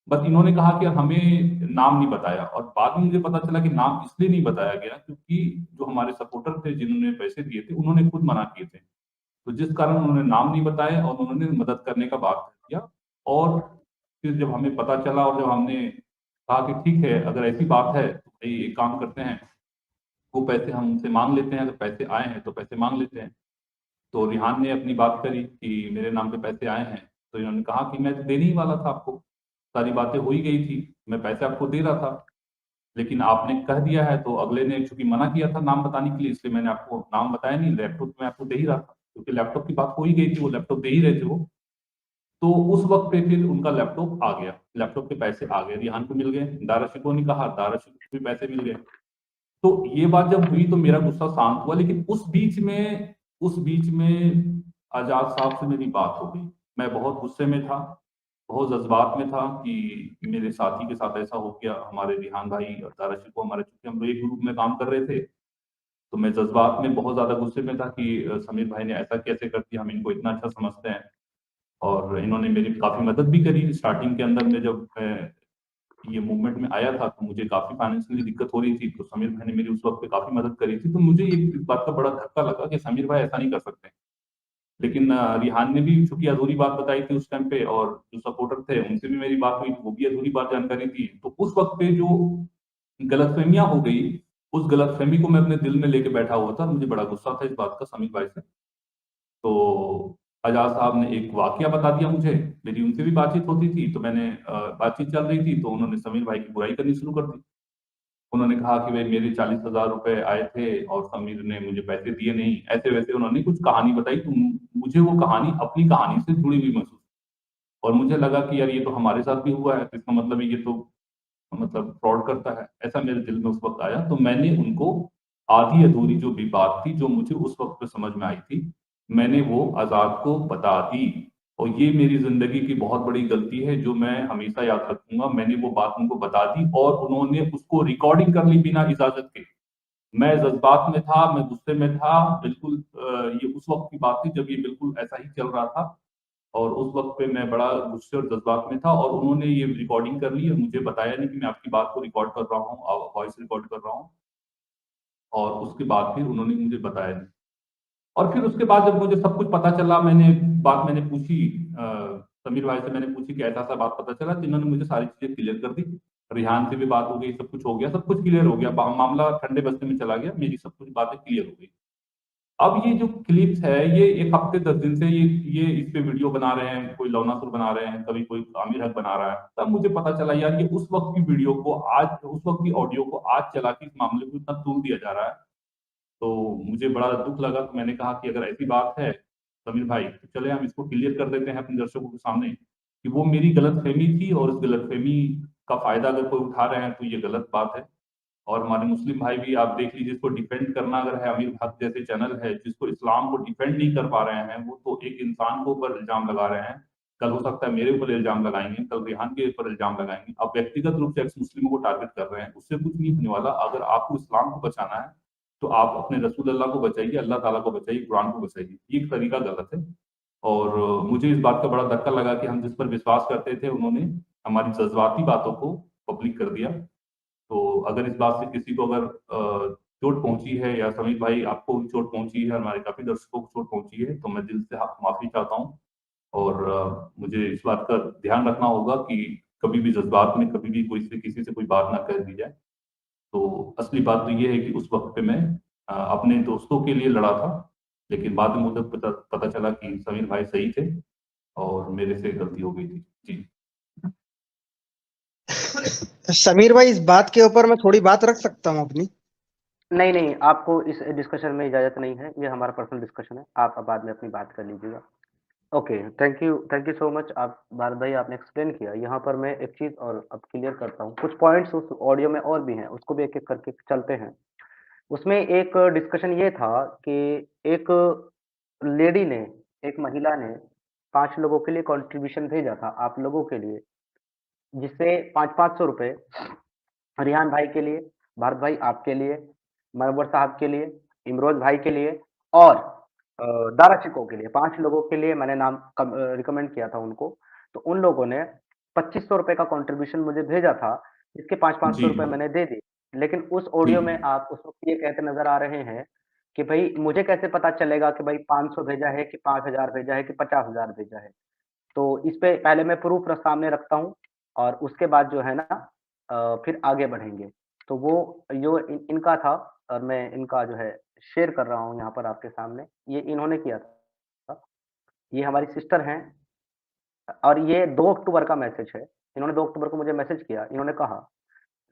बस इन्होंने कहा कि हमें नाम नहीं बताया, और बाद में मुझे पता चला कि नाम इसलिए नहीं बताया गया क्योंकि जो हमारे सपोर्टर थे जिन्होंने पैसे दिए थे उन्होंने खुद मना किए थे। तो जिस कारण उन्होंने नाम नहीं बताया और उन्होंने मदद करने का बात किया। और फिर जब हमें पता चला और जब हमने कहा कि ठीक है, अगर ऐसी बात है तो भाई एक काम करते हैं, वो पैसे हम उनसे मांग लेते हैं, अगर पैसे आए हैं तो पैसे मांग लेते हैं। तो रिहान ने अपनी बात करी कि मेरे नाम पे पैसे आए हैं। तो इन्होंने कहा कि मैं तो देने ही वाला था आपको, सारी बातें हो ही गई थी, मैं पैसे आपको दे रहा था, लेकिन आपने कह दिया है तो अगले ने चूंकि मना किया था नाम बताने के लिए, इसलिए मैंने आपको नाम बताया नहीं, लैपटॉप मैं आपको दे ही रहा था, क्योंकि लैपटॉप की बात हो ही गई थी, वो लैपटॉप दे ही रहे थे वो। तो उस वक्त पे फिर उनका लैपटॉप आ गया, लैपटॉप के पैसे आ गए, रिहान को मिल गए, दारा शिकोह ने कहा, दारा शिकोह को भी पैसे मिल गए। तो ये बात जब हुई तो मेरा गुस्सा शांत हुआ, लेकिन उस बीच में आजाद साहब से मेरी बात हो गई। मैं बहुत गुस्से में था, बहुत जज्बात में था कि मेरे साथी के साथ ऐसा हो गया, हमारे रिहान भाई और दारा शिकोह हमारे, चूंकि हम लोग एक ग्रुप में काम कर रहे थे, तो मैं जज्बात में बहुत ज्यादा गुस्से में था कि समीर भाई ने ऐसा कैसे कर दिया, हम इनको इतना अच्छा समझते हैं। और इन्होंने मेरी काफी मदद भी करी स्टार्टिंग के अंदर में, जब ये मूवमेंट में आया था तो मुझे काफी फाइनेंशियली दिक्कत हो रही थी, तो समीर भाई ने मेरी उस वक्त पे काफी मदद करी थी। तो मुझे एक इस बात का बड़ा धक्का लगा कि समीर भाई ऐसा नहीं कर सकते। लेकिन रिहान ने भी चूंकि अधूरी बात बताई थी उस टाइम पे, और जो सपोर्टर थे उनसे भी मेरी बात हुई, वो भी अधूरी बात जानकारी थी, तो उस वक्त पे जो गलतफहमियां हो गई, उस गलतफहमी को मैं अपने दिल में लेके बैठा हुआ था। मुझे बड़ा गुस्सा था इस बात का समीर भाई से। तो आजाद साहब ने एक वाकया बता दिया मुझे, मेरी उनसे भी बातचीत होती थी, तो मैंने बातचीत चल रही थी तो उन्होंने समीर भाई की बुराई करनी शुरू कर दी। उन्होंने कहा कि भाई मेरे 40,000 रुपए आए थे और समीर ने मुझे पैसे दिए नहीं, ऐसे वैसे उन्होंने कुछ कहानी बताई। तो मुझे वो कहानी अपनी कहानी से जुड़ी हुई महसूस, और मुझे लगा कि यार ये तो हमारे साथ भी हुआ है, तो इसका मतलब है ये तो मतलब फ्रॉड करता है, ऐसा मेरे दिल में उस वक्त आया। तो मैंने उनको आधी अधूरी जो भी बात थी जो मुझे उस वक्त पे समझ में आई थी, मैंने वो आजाद को बता दी। और ये मेरी जिंदगी की बहुत बड़ी गलती है जो मैं हमेशा याद रखूंगा। मैंने वो बात उनको बता दी और उन्होंने उसको रिकॉर्डिंग कर ली बिना इजाजत के। मैं जज्बात में था, मैं गुस्से में था बिल्कुल। ये उस वक्त की बात थी जब ये बिल्कुल ऐसा ही चल रहा था, और उस वक्त पे मैं बड़ा गुस्से और जज्बात में था, और उन्होंने ये रिकॉर्डिंग कर ली और मुझे बताया नहीं कि मैं आपकी बात को रिकॉर्ड कर रहा हूँ, वॉइस रिकॉर्ड कर रहा हूँ। और उसके बाद फिर उन्होंने मुझे बताया नहीं। और फिर उसके बाद जब मुझे सब कुछ पता चला, मैंने पूछी समीर भाई से, मैंने पूछी कि ऐसा ऐसा बात पता चला, तो इन्होंने मुझे सारी चीजें क्लियर कर दी। रिहान से भी बात हो गई, सब कुछ हो गया, सब कुछ क्लियर हो गया, मामला ठंडे बस्ते में चला गया, मेरी सब कुछ बातें क्लियर हो गई। अब ये जो क्लिप्स है, ये एक हफ्ते 10 दिन से ये इस पे वीडियो बना रहे हैं, कोई लौनासुर बना रहे हैं, कभी कोई आमिर हक बना रहा है। तब मुझे पता चला यार ये उस वक्त की वीडियो को आज, उस वक्त की ऑडियो को आज चला के इस मामले को इतना तूल दिया जा रहा है। तो मुझे बड़ा दुख लगा। तो मैंने कहा कि अगर ऐसी बात है समीर भाई, तो चले हम इसको क्लियर कर देते हैं अपने दर्शकों के सामने कि वो मेरी गलतफहमी थी, और इस गलतफहमी का फायदा अगर कोई उठा रहे हैं तो ये गलत बात है। और हमारे मुस्लिम भाई भी आप देख लीजिए, इसको डिफेंड करना अगर है, अमीर हक जैसे चैनल है जिसको इस्लाम को डिफेंड नहीं कर पा रहे हैं, वो तो एक इंसान के ऊपर इल्जाम लगा रहे हैं। कल हो सकता है मेरे ऊपर इल्जाम लगाएंगे, कल रिहान के ऊपर इल्जाम लगाएंगे, अब व्यक्तिगत रूप से एक्स मुस्लिमों को टारगेट कर रहे हैं, उससे कुछ नहीं होने वाला। अगर आपको इस्लाम को बचाना है तो आप अपने रसूल अल्लाह को बचाइए, अल्लाह ताला को बचाइए, कुरान को बचाइए। ये तरीका गलत है। और मुझे इस बात का बड़ा धक्का लगा कि हम जिस पर विश्वास करते थे उन्होंने हमारी जज्बाती बातों को पब्लिक कर दिया। तो अगर इस बात से किसी को अगर चोट पहुंची है, या समीर भाई आपको भी चोट पहुंची है, हमारे काफी दर्शकों को चोट पहुंची है, तो मैं दिल से माफी चाहता हूँ। और मुझे इस बात का ध्यान रखना होगा कि कभी भी जज्बात में कभी भी कोई से किसी से कोई बात ना कर दी जाए। तो असली बात तो ये है कि उस वक्त पे मैं अपने दोस्तों के लिए लड़ा था, लेकिन बाद में मुझे पता चला कि समीर भाई सही थे और मेरे से गलती हो गई थी। जी। समीर भाई, इस बात के ऊपर मैं थोड़ी बात रख सकता हूँ अपनी? नहीं, नहीं, आपको इस डिस्कशन में इजाज़त नहीं है, ये हमारा पर्सनल डिस्कशन है, आप अब बाद में अपनी बात कर लीजिएगा। Okay, thank you so much. आप भारत भाई आपने एक्सप्लेन किया, यहाँ पर मैं एक चीज़ और अब क्लियर करता हूँ, कुछ पॉइंट्स उस ऑडियो में और भी हैं, उसको भी एक-एक करके चलते हैं। उसमें एक डिस्कशन ये था कि एक लेडी ने, एक महिला ने 5 लोगों के लिए कंट्रीब्यूशन भेजा था आप लोगों के लिए, जिससे 5-500 रुपए रिहान भाई के लिए, भारत भाई आपके लिए, मनव्वर साहब के लिए, इमरोज भाई के लिए और दारा चिको के लिए, 5 लोगों के लिए मैंने नाम रिकमेंड किया था उनको। तो उन लोगों ने 2500 रुपए का कंट्रीब्यूशन मुझे भेजा था, जिसके 500 जी रुपए मैंने दे दिए। लेकिन उस ऑडियो में आप उस वक्त ये कहते नजर आ रहे हैं कि भाई मुझे कैसे पता चलेगा कि भाई 500 भेजा है कि 5000 भेजा है कि 50,000 भेजा है। तो इस पे पहले मैं प्रूफ सामने रखता हूँ और उसके बाद जो है ना फिर आगे बढ़ेंगे। तो वो जो इनका था और मैं इनका जो है शेयर कर रहा हूँ यहाँ पर आपके सामने। ये इन्होंने किया था। ये हमारी सिस्टर हैं और ये 2 अक्टूबर का मैसेज है। इन्होंने 2 अक्टूबर को मुझे मैसेज किया। इन्होंने कहा,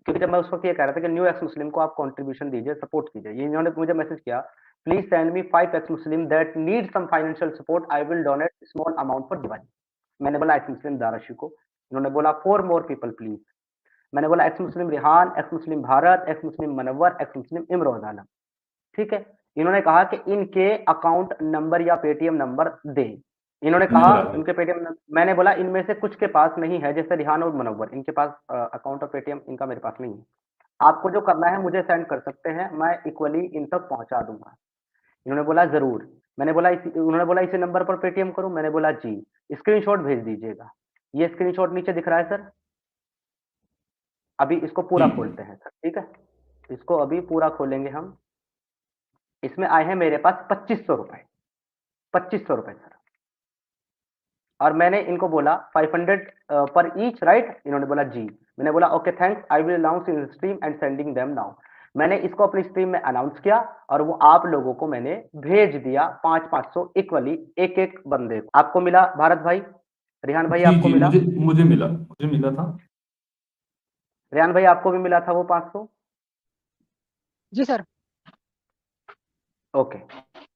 क्योंकि जब मैं उस वक़्त ये कह रहा था कि न्यू एक्स मुस्लिम को आप कंट्रीब्यूशन दीजिए, सपोर्ट कीजिए। ये इन्होंने मुझे मैसेज किया, please send me 5 ex Muslim that need some financial support, I will donate small amount for Diwali. मैंने बोला एक्स मुस्लिम दाराशी को। इन्होंने बोला 4 मोर पीपल प्लीज़। मैंने बोला ex Muslim Rihan, ex Muslim Bharat, ex Muslim Munawwar, ex Muslim Imroz Alam. ठीक है? इन्होंने कहा कि इनके अकाउंट नंबर या पेटीएम नंबर दें। इन्होंने कहा नजर आ गया। उनके पेटीएम मैंने बोला इनमें से कुछ के पास नहीं है, जैसे रिहान और मुनव्वर, इनके पास अकाउंट और पेटीएम इनका मेरे पास नहीं है। आपको जो करना है मुझे सेंड कर सकते हैं, मैं इक्वली इन तक पहुंचा दूंगा। इन्होंने बोला जरूर। मैंने बोला उन्होंने बोला इसी नंबर पर पेटीएम करूं। मैंने बोला जी, स्क्रीनशॉट भेज दीजिएगा। ये स्क्रीनशॉट नीचे दिख रहा है सर। अभी इसको पूरा जी खोलते हैं सर, ठीक है? इसको अभी पूरा खोलेंगे हम। इसमें आए हैं मेरे पास 2500 रुपए, 2500 रुपए सर। और मैंने इनको बोला 500 पर ईच, राइट? इन्होंने बोला जी। मैंने बोला okay thanks, I will announce in stream and sending them now. मैंने इसको अपनी स्ट्रीम में अनाउंस किया और वो आप लोगों को मैंने भेज दिया 500 इक्वली, एक एक बंदे को। आपको मिला भारत भाई? रिहान भाई जी आपको जी, मिला? मुझे मिला था। रिहान भाई आपको भी मिला था वो 500? जी सर। ओके।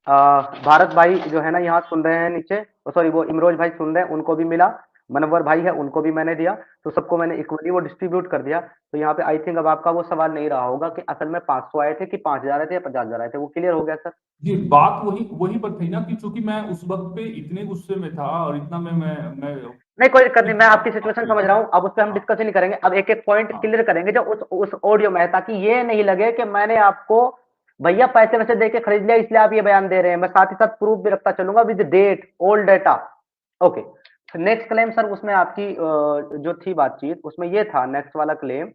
भारत भाई जो है ना यहाँ सुन रहे हैं नीचे, सॉरी वो इमरोज भाई सुन रहे हैं, उनको भी मिला। मनवर भाई है, उनको भी मैंने दिया। तो सबको मैंने इक्वली वो डिस्ट्रीब्यूट कर दिया। तो यहाँ पे आई थिंक अब आपका वो सवाल नहीं रहा होगा कि असल में 500 आए थे कि 5000 आए थे या 50,000 आए थे। वो क्लियर हो गया सर? जी, बात वही वही पर थी ना कि चूंकि मैं उस वक्त पे इतने गुस्से में था और इतना मैं नहीं कोई दिक्कत नहीं, मैं आपकी बात सिचुएशन नहीं समझ था। रहा हूँ। अब उस पर हम हाँ डिस्कस ही नहीं करेंगे। अब एक एक पॉइंट हाँ क्लियर करेंगे जो उस ऑडियो में है, ताकि ये नहीं लगे कि मैंने आपको भैया पैसे वैसे दे के खरीद लिया इसलिए आप ये बयान दे रहे हैं। मैं साथ ही साथ प्रूफ भी रखता चलूंगा with date, old data. Okay. Next claim sir, उसमें आपकी जो थी बातचीत, उसमें ये था नेक्स्ट वाला क्लेम।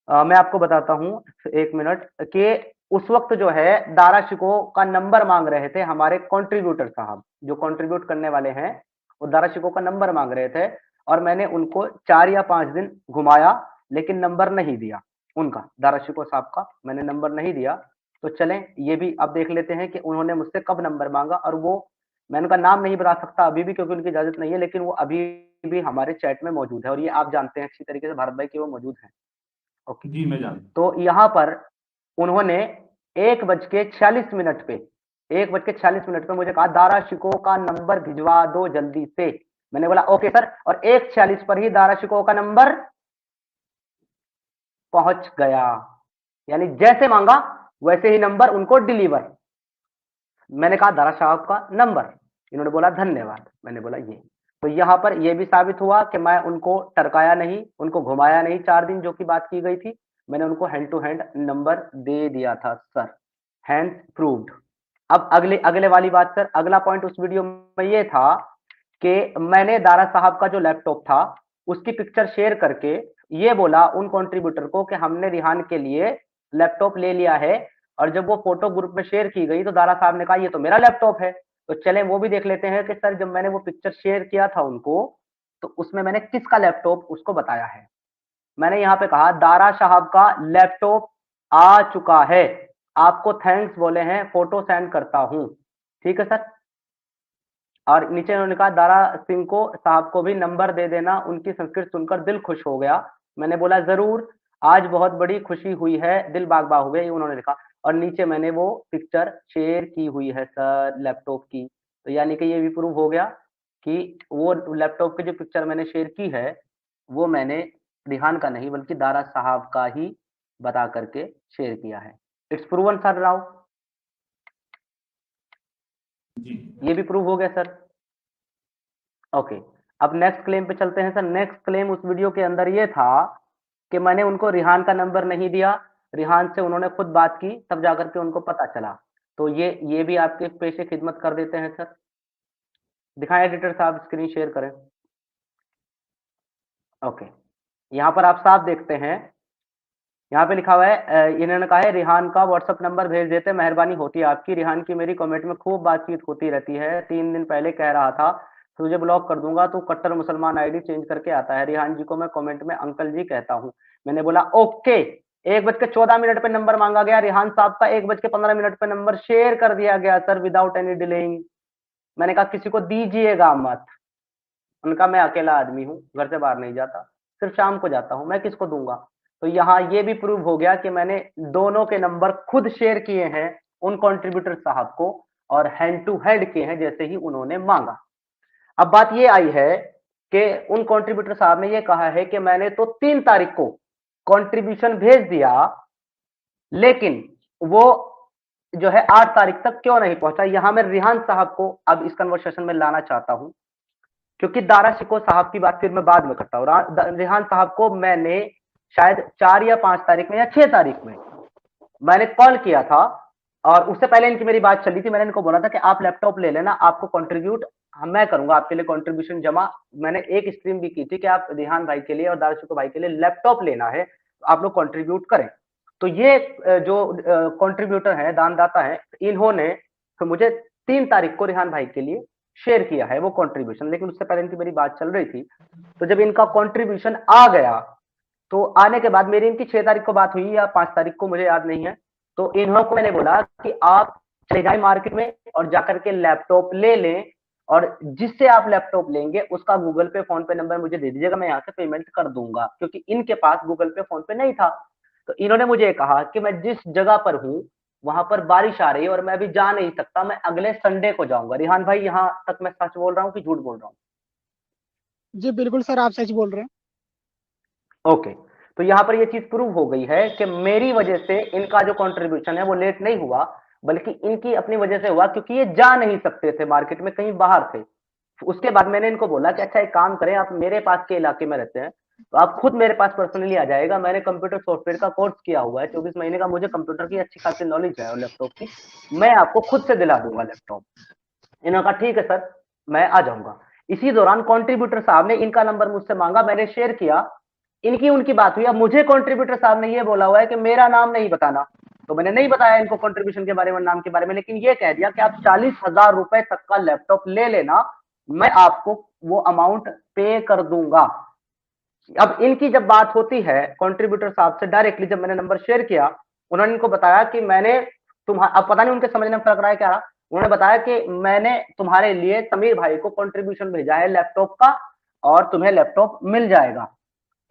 मैं आपको बताता हूँ, एक मिनट, कि उस वक्त जो है दारा शिको का नंबर मांग रहे थे हमारे कंट्रीब्यूटर साहब, जो कंट्रीब्यूट करने वाले हैं। वो दारा शिको का नंबर मांग रहे थे और मैंने उनको 4 या 5 दिन घुमाया, लेकिन नंबर नहीं दिया उनका, दारा शिको साहब का मैंने नंबर नहीं दिया। तो चलें ये भी अब देख लेते हैं कि उन्होंने मुझसे कब नंबर मांगा। और वो, मैं उनका नाम नहीं बता सकता अभी भी क्योंकि उनकी इजाजत नहीं है, लेकिन वो अभी भी हमारे चैट में मौजूद है और ये आप जानते हैं अच्छी तरीके से भारत भाई की वो मौजूद है। ओके। जी, मैं जानता तो यहाँ पर उन्होंने 1:46 पे 1:46 पे मुझे कहा दारा शिको का नंबर भिजवा दो जल्दी से। मैंने बोला ओके सर, और 1:46 पर ही दारा शिको का नंबर पहुंच गया। यानी जैसे मांगा वैसे ही नंबर उनको डिलीवर। मैंने कहा दारा साहब का नंबर। इन्होंने बोला धन्यवाद। मैंने बोला ये। तो यहाँ पर यह भी साबित हुआ कि मैं उनको टरकाया नहीं, उनको घुमाया नहीं। 4 दिन जो की बात की गई थी, मैंने उनको हैंड टू हैंड नंबर दे दिया था सर, हैंड प्रूव्ड। अब अगले अगले वाली बात सर, अगला पॉइंट उस वीडियो में ये था कि मैंने दारा साहब का जो लैपटॉप था उसकी पिक्चर शेयर करके ये बोला उन कंट्रीब्यूटर को कि हमने रिहान के लिए लैपटॉप ले लिया है। और जब वो फोटो ग्रुप में शेयर की गई तो दारा साहब ने कहा ये तो मेरा लैपटॉप है। तो चलें वो भी देख लेते हैं कि सर जब मैंने वो पिक्चर शेयर किया था उनको, तो उसमें मैंने किसका लैपटॉप उसको बताया है। मैंने यहाँ पे कहा दारा साहब का लैपटॉप आ चुका है, आपको थैंक्स बोले हैं, फोटो सेंड करता हूं। ठीक है सर। और नीचे उन्होंने कहा दारा सिंह को साहब को भी नंबर दे देना, उनकी संस्कृत सुनकर दिल खुश हो गया। मैंने बोला जरूर, आज बहुत बड़ी खुशी हुई है, दिल बाग बाग हो गए, उन्होंने लिखा। और नीचे मैंने वो पिक्चर शेयर की हुई है सर लैपटॉप की। तो यानी कि ये भी प्रूव हो गया कि वो लैपटॉप की जो पिक्चर मैंने शेयर की है वो मैंने रिहान का नहीं बल्कि दारा साहब का ही बता करके शेयर किया है। It's proven sir Rao. जी। ये भी प्रूव हो गया सर। ओके। अब नेक्स्ट क्लेम पे चलते हैं सर। नेक्स्ट क्लेम उस वीडियो के अंदर ये था कि मैंने उनको रिहान का नंबर नहीं दिया, रिहान से उन्होंने खुद बात की, तब जाकर के उनको पता चला। तो ये भी आपके पेशे खिदमत कर देते हैं सर। दिखाएं एडिटर साहब, स्क्रीन शेयर करें। ओके, यहाँ पर आप साफ देखते हैं, यहाँ पे लिखा हुआ है इन्होंने कहा है रिहान का व्हाट्सएप नंबर भेज देते, मेहरबानी होती है आपकी। रिहान की मेरी कमेंट में खूब बातचीत होती रहती है, 3 दिन पहले कह रहा था तुझे ब्लॉक कर दूंगा, तू कट्टर मुसलमान आईडी चेंज करके आता है। रिहान जी को मैं कमेंट में अंकल जी कहता हूँ। मैंने बोला ओके। 1:14 पे नंबर मांगा गया, रिहान साहब का 1:15 पे नंबर शेयर कर दिया गया सर, विदाउट एनी डिलेइंग। मैंने कहा किसी को दीजिएगा मत। उनका मैं अकेला आदमी हूँ, घर से बाहर नहीं जाता, सिर्फ शाम को जाता हूँ, मैं किसको दूंगा। तो यहाँ ये भी प्रूव हो गया कि मैंने दोनों के नंबर खुद शेयर किए हैं उन कंट्रीब्यूटर साहब को, और हैंड टू हैंड किए हैं जैसे ही उन्होंने मांगा। अब बात ये आई है कि उन कंट्रीब्यूटर साहब ने ये कहा है कि मैंने तो 3 तारीख को कंट्रीब्यूशन भेज दिया, लेकिन वो जो है 8 तारीख तक क्यों नहीं पहुंचा। यहां मैं रिहान साहब को अब इस कन्वर्सेशन में लाना चाहता हूं, क्योंकि दारा शिकोह साहब की बात फिर मैं बाद में करता हूँ। रिहान साहब को मैंने शायद 4 या 5 तारीख में या 6 तारीख में मैंने कॉल किया था, और उससे पहले इनकी मेरी बात चली थी। मैंने इनको बोला था कि आप लैपटॉप ले लेना, आपको कंट्रीब्यूट मैं करूंगा, आपके लिए कंट्रीब्यूशन जमा। मैंने एक स्ट्रीम भी की थी कि आप रिहान भाई के लिए और दारा शिकोह भाई के लिए लैपटॉप लेना है, तो आप लोग कंट्रीब्यूट करें। तो ये जो कंट्रीब्यूटर है, दानदाता है, इन्होंने तो मुझे 3 तारीख को रिहान भाई के लिए शेयर किया है वो कंट्रीब्यूशन, लेकिन उससे पहले इनकी मेरी बात चल रही थी। तो जब इनका कंट्रीब्यूशन आ गया, तो आने के बाद मेरी इनकी 6 तारीख को बात हुई या 5 तारीख को, मुझे याद नहीं है। तो इन्हों को मैंने बोला कि आप चले जाए मार्केट में और जाकर के लैपटॉप ले लें, और जिससे आप लैपटॉप लेंगे उसका गूगल पे फोन पे नंबर मुझे दे दीजिएगा, मैं यहाँ से पेमेंट कर दूंगा, क्योंकि इनके पास गूगल पे फोन पे नहीं था। तो इन्होंने मुझे कहा कि मैं जिस जगह पर हूँ वहां पर बारिश आ रही है और मैं अभी जा नहीं सकता, मैं अगले संडे को जाऊंगा। रिहान भाई, यहाँ तक मैं सच बोल रहा हूँ कि झूठ बोल रहा हूँ? जी बिल्कुल सर, आप सच बोल रहे हैं। ओके, तो यहाँ पर ये चीज प्रूव हो गई है कि मेरी वजह से इनका जो कंट्रीब्यूशन है वो लेट नहीं हुआ, बल्कि इनकी अपनी वजह से हुआ, क्योंकि ये जा नहीं सकते थे मार्केट में, कहीं बाहर थे। उसके बाद मैंने इनको बोला कि अच्छा एक काम करें, आप मेरे पास के इलाके में रहते हैं तो आप खुद मेरे पास पर्सनली आ जाएगा। मैंने कंप्यूटर सॉफ्टवेयर का कोर्स किया हुआ है 24 महीने का, मुझे कंप्यूटर की अच्छी खासी नॉलेज है और लैपटॉप की, मैं आपको खुद से दिला दूंगा लैपटॉप। इन्होंने कहा ठीक है सर, मैं आ जाऊंगा। इसी दौरान कंट्रीब्यूटर साहब ने इनका नंबर मुझसे मांगा, मैंने शेयर किया, इनकी उनकी बात हुई। अब मुझे कंट्रीब्यूटर साहब ने ये बोला हुआ है कि मेरा नाम नहीं बताना, तो मैंने नहीं बताया इनको कंट्रीब्यूशन के बारे में, नाम के बारे में, लेकिन ये कह दिया कि आप 40,000 रुपए तक का लैपटॉप ले लेना, मैं आपको वो अमाउंट पे कर दूंगा। अब इनकी जब बात होती है कंट्रीब्यूटर साहब से डायरेक्टली, जब मैंने नंबर शेयर किया, उन्होंने इनको बताया कि मैंने अब पता नहीं उनके समझने में फर्क रहा है क्या रहा, उन्होंने बताया कि मैंने तुम्हारे लिए समीर भाई को कंट्रीब्यूशन भेजा है लैपटॉप का, और तुम्हें लैपटॉप मिल जाएगा।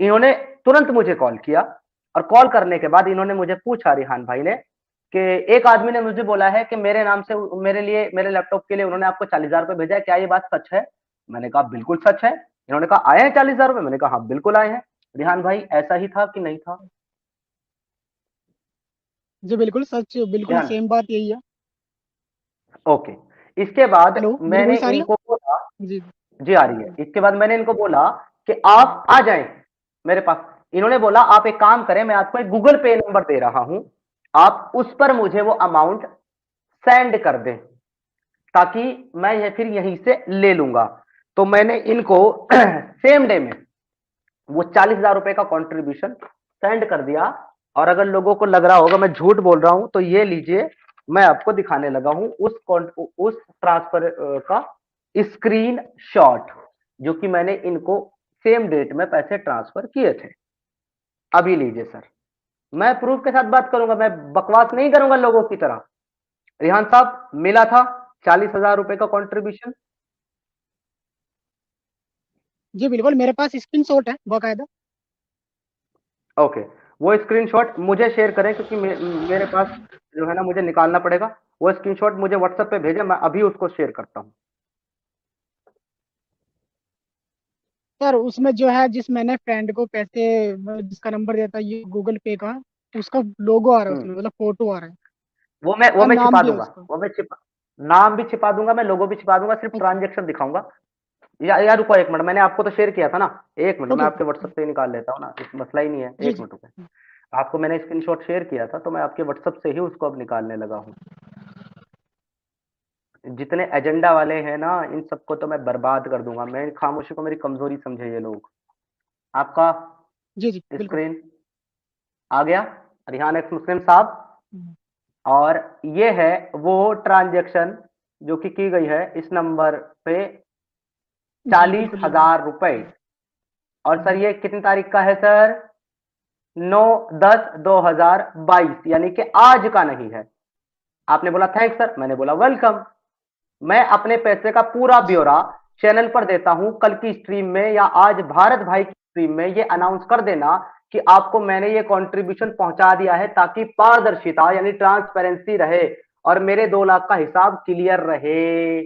इन्होंने तुरंत मुझे कॉल किया, और कॉल करने के बाद इन्होंने मुझे पूछा रिहान भाई ने कि एक आदमी ने मुझे बोला है कि मेरे नाम से मेरे लिए, मेरे लैपटॉप के लिए उन्होंने आपको 40,000 रुपए भेजा है, क्या ये बात सच है? मैंने कहा बिल्कुल सच है। इन्होंने कहा आए हैं 40,000 रुपए? मैंने कहा हाँ बिल्कुल आए हैं। रिहान भाई, ऐसा ही था कि नहीं था? जी बिल्कुल सच, बिल्कुल रिहान, सेम बात यही है। ओके। इसके बाद हेलो, मेरी मैंने वॉइस आ रही इनको बोला, है? जी जी आ रही है। इसके बाद मैंने इनको बोला कि आप आ जाएं मेरे पास। इन्होंने बोला आप एक काम करें, मैं आपको एक गूगल पे नंबर दे रहा हूं, आप उस पर मुझे वो अमाउंट सेंड कर दें, ताकि मैं ये फिर यहीं से ले लूंगा। तो मैंने इनको सेम डे में वो 40,000 रुपए का कंट्रीब्यूशन सेंड कर दिया। और अगर लोगों को लग रहा होगा मैं झूठ बोल रहा हूं, तो ये लीजिए, मैं आपको दिखाने लगा हूं उस ट्रांसफर का स्क्रीन शॉट, जो कि मैंने इनको सेम डेट में पैसे ट्रांसफर किए थे। अभी लीजिए सर, मैं प्रूफ के साथ बात करूंगा, मैं बकवास नहीं करूंगा लोगों की तरह। रिहान साहब, मिला था 40,000 रुपए का कंट्रीब्यूशन। जी बिल्कुल, मेरे पास स्क्रीनशॉट है बाकायदा। ओके, वो स्क्रीनशॉट मुझे शेयर करें, क्योंकि मेरे पास जो है ना, मुझे निकालना पड़ेगा। वो स्क्रीनशॉट मुझे व्हाट्सएप पे भेजें, मैं अभी उसको शेयर करता हूं। सर उसमें जो है, जिस मैंने फ्रेंड को पैसे, जिसका नंबर दिया था ये गूगल पे का, उसका लोगो आ रहा है उसमें, मतलब फोटो आ रहा है, वो और मैं नाम छिपा भी है दूंगा, उसका। वो मैं छिपा, नाम भी छिपा दूंगा, मैं लोगो भी छिपा दूंगा, सिर्फ ओके ट्रांजेक्शन दिखाऊंगा। या रुको एक मिनट, मैंने आपको तो शेयर किया था ना, एक मिनट मैं ओके आपके ओके। व्हाट्सएप से ही निकाल लेता हूँ ना, इस मसला ही नहीं है, जी एक जी। मिनट रुके। आपको मैंने स्क्रीनशॉट शेयर किया था, तो मैं आपके व्हाट्सएप से ही उसको अब निकालने लगा हूँ। जितने एजेंडा वाले हैं ना, इन सबको तो मैं बर्बाद कर दूंगा। मैं खामोशी को मेरी कमजोरी समझे ये लोग। आपका जी जी बिल्कुल। स्क्रीन आ गया, रिहान एक्स मुस्लिम साहब। और ये है वो ट्रांजैक्शन जो कि की गई है इस नंबर पे जी बिल्कुल ये 40,000 रुपए। और सर ये कितनी तारीख का है सर? 9/10/2022, यानी कि आज का नहीं है। आपने बोला थैंक्स सर, मैंने बोला वेलकम। मैं अपने पैसे का पूरा ब्यौरा चैनल पर देता हूं, कल की स्ट्रीम में या आज भारत भाई की स्ट्रीम में ये अनाउंस कर देना कि आपको मैंने ये कंट्रीब्यूशन पहुंचा दिया है, ताकि पारदर्शिता यानी ट्रांसपेरेंसी रहे और मेरे 2 लाख का हिसाब क्लियर रहे।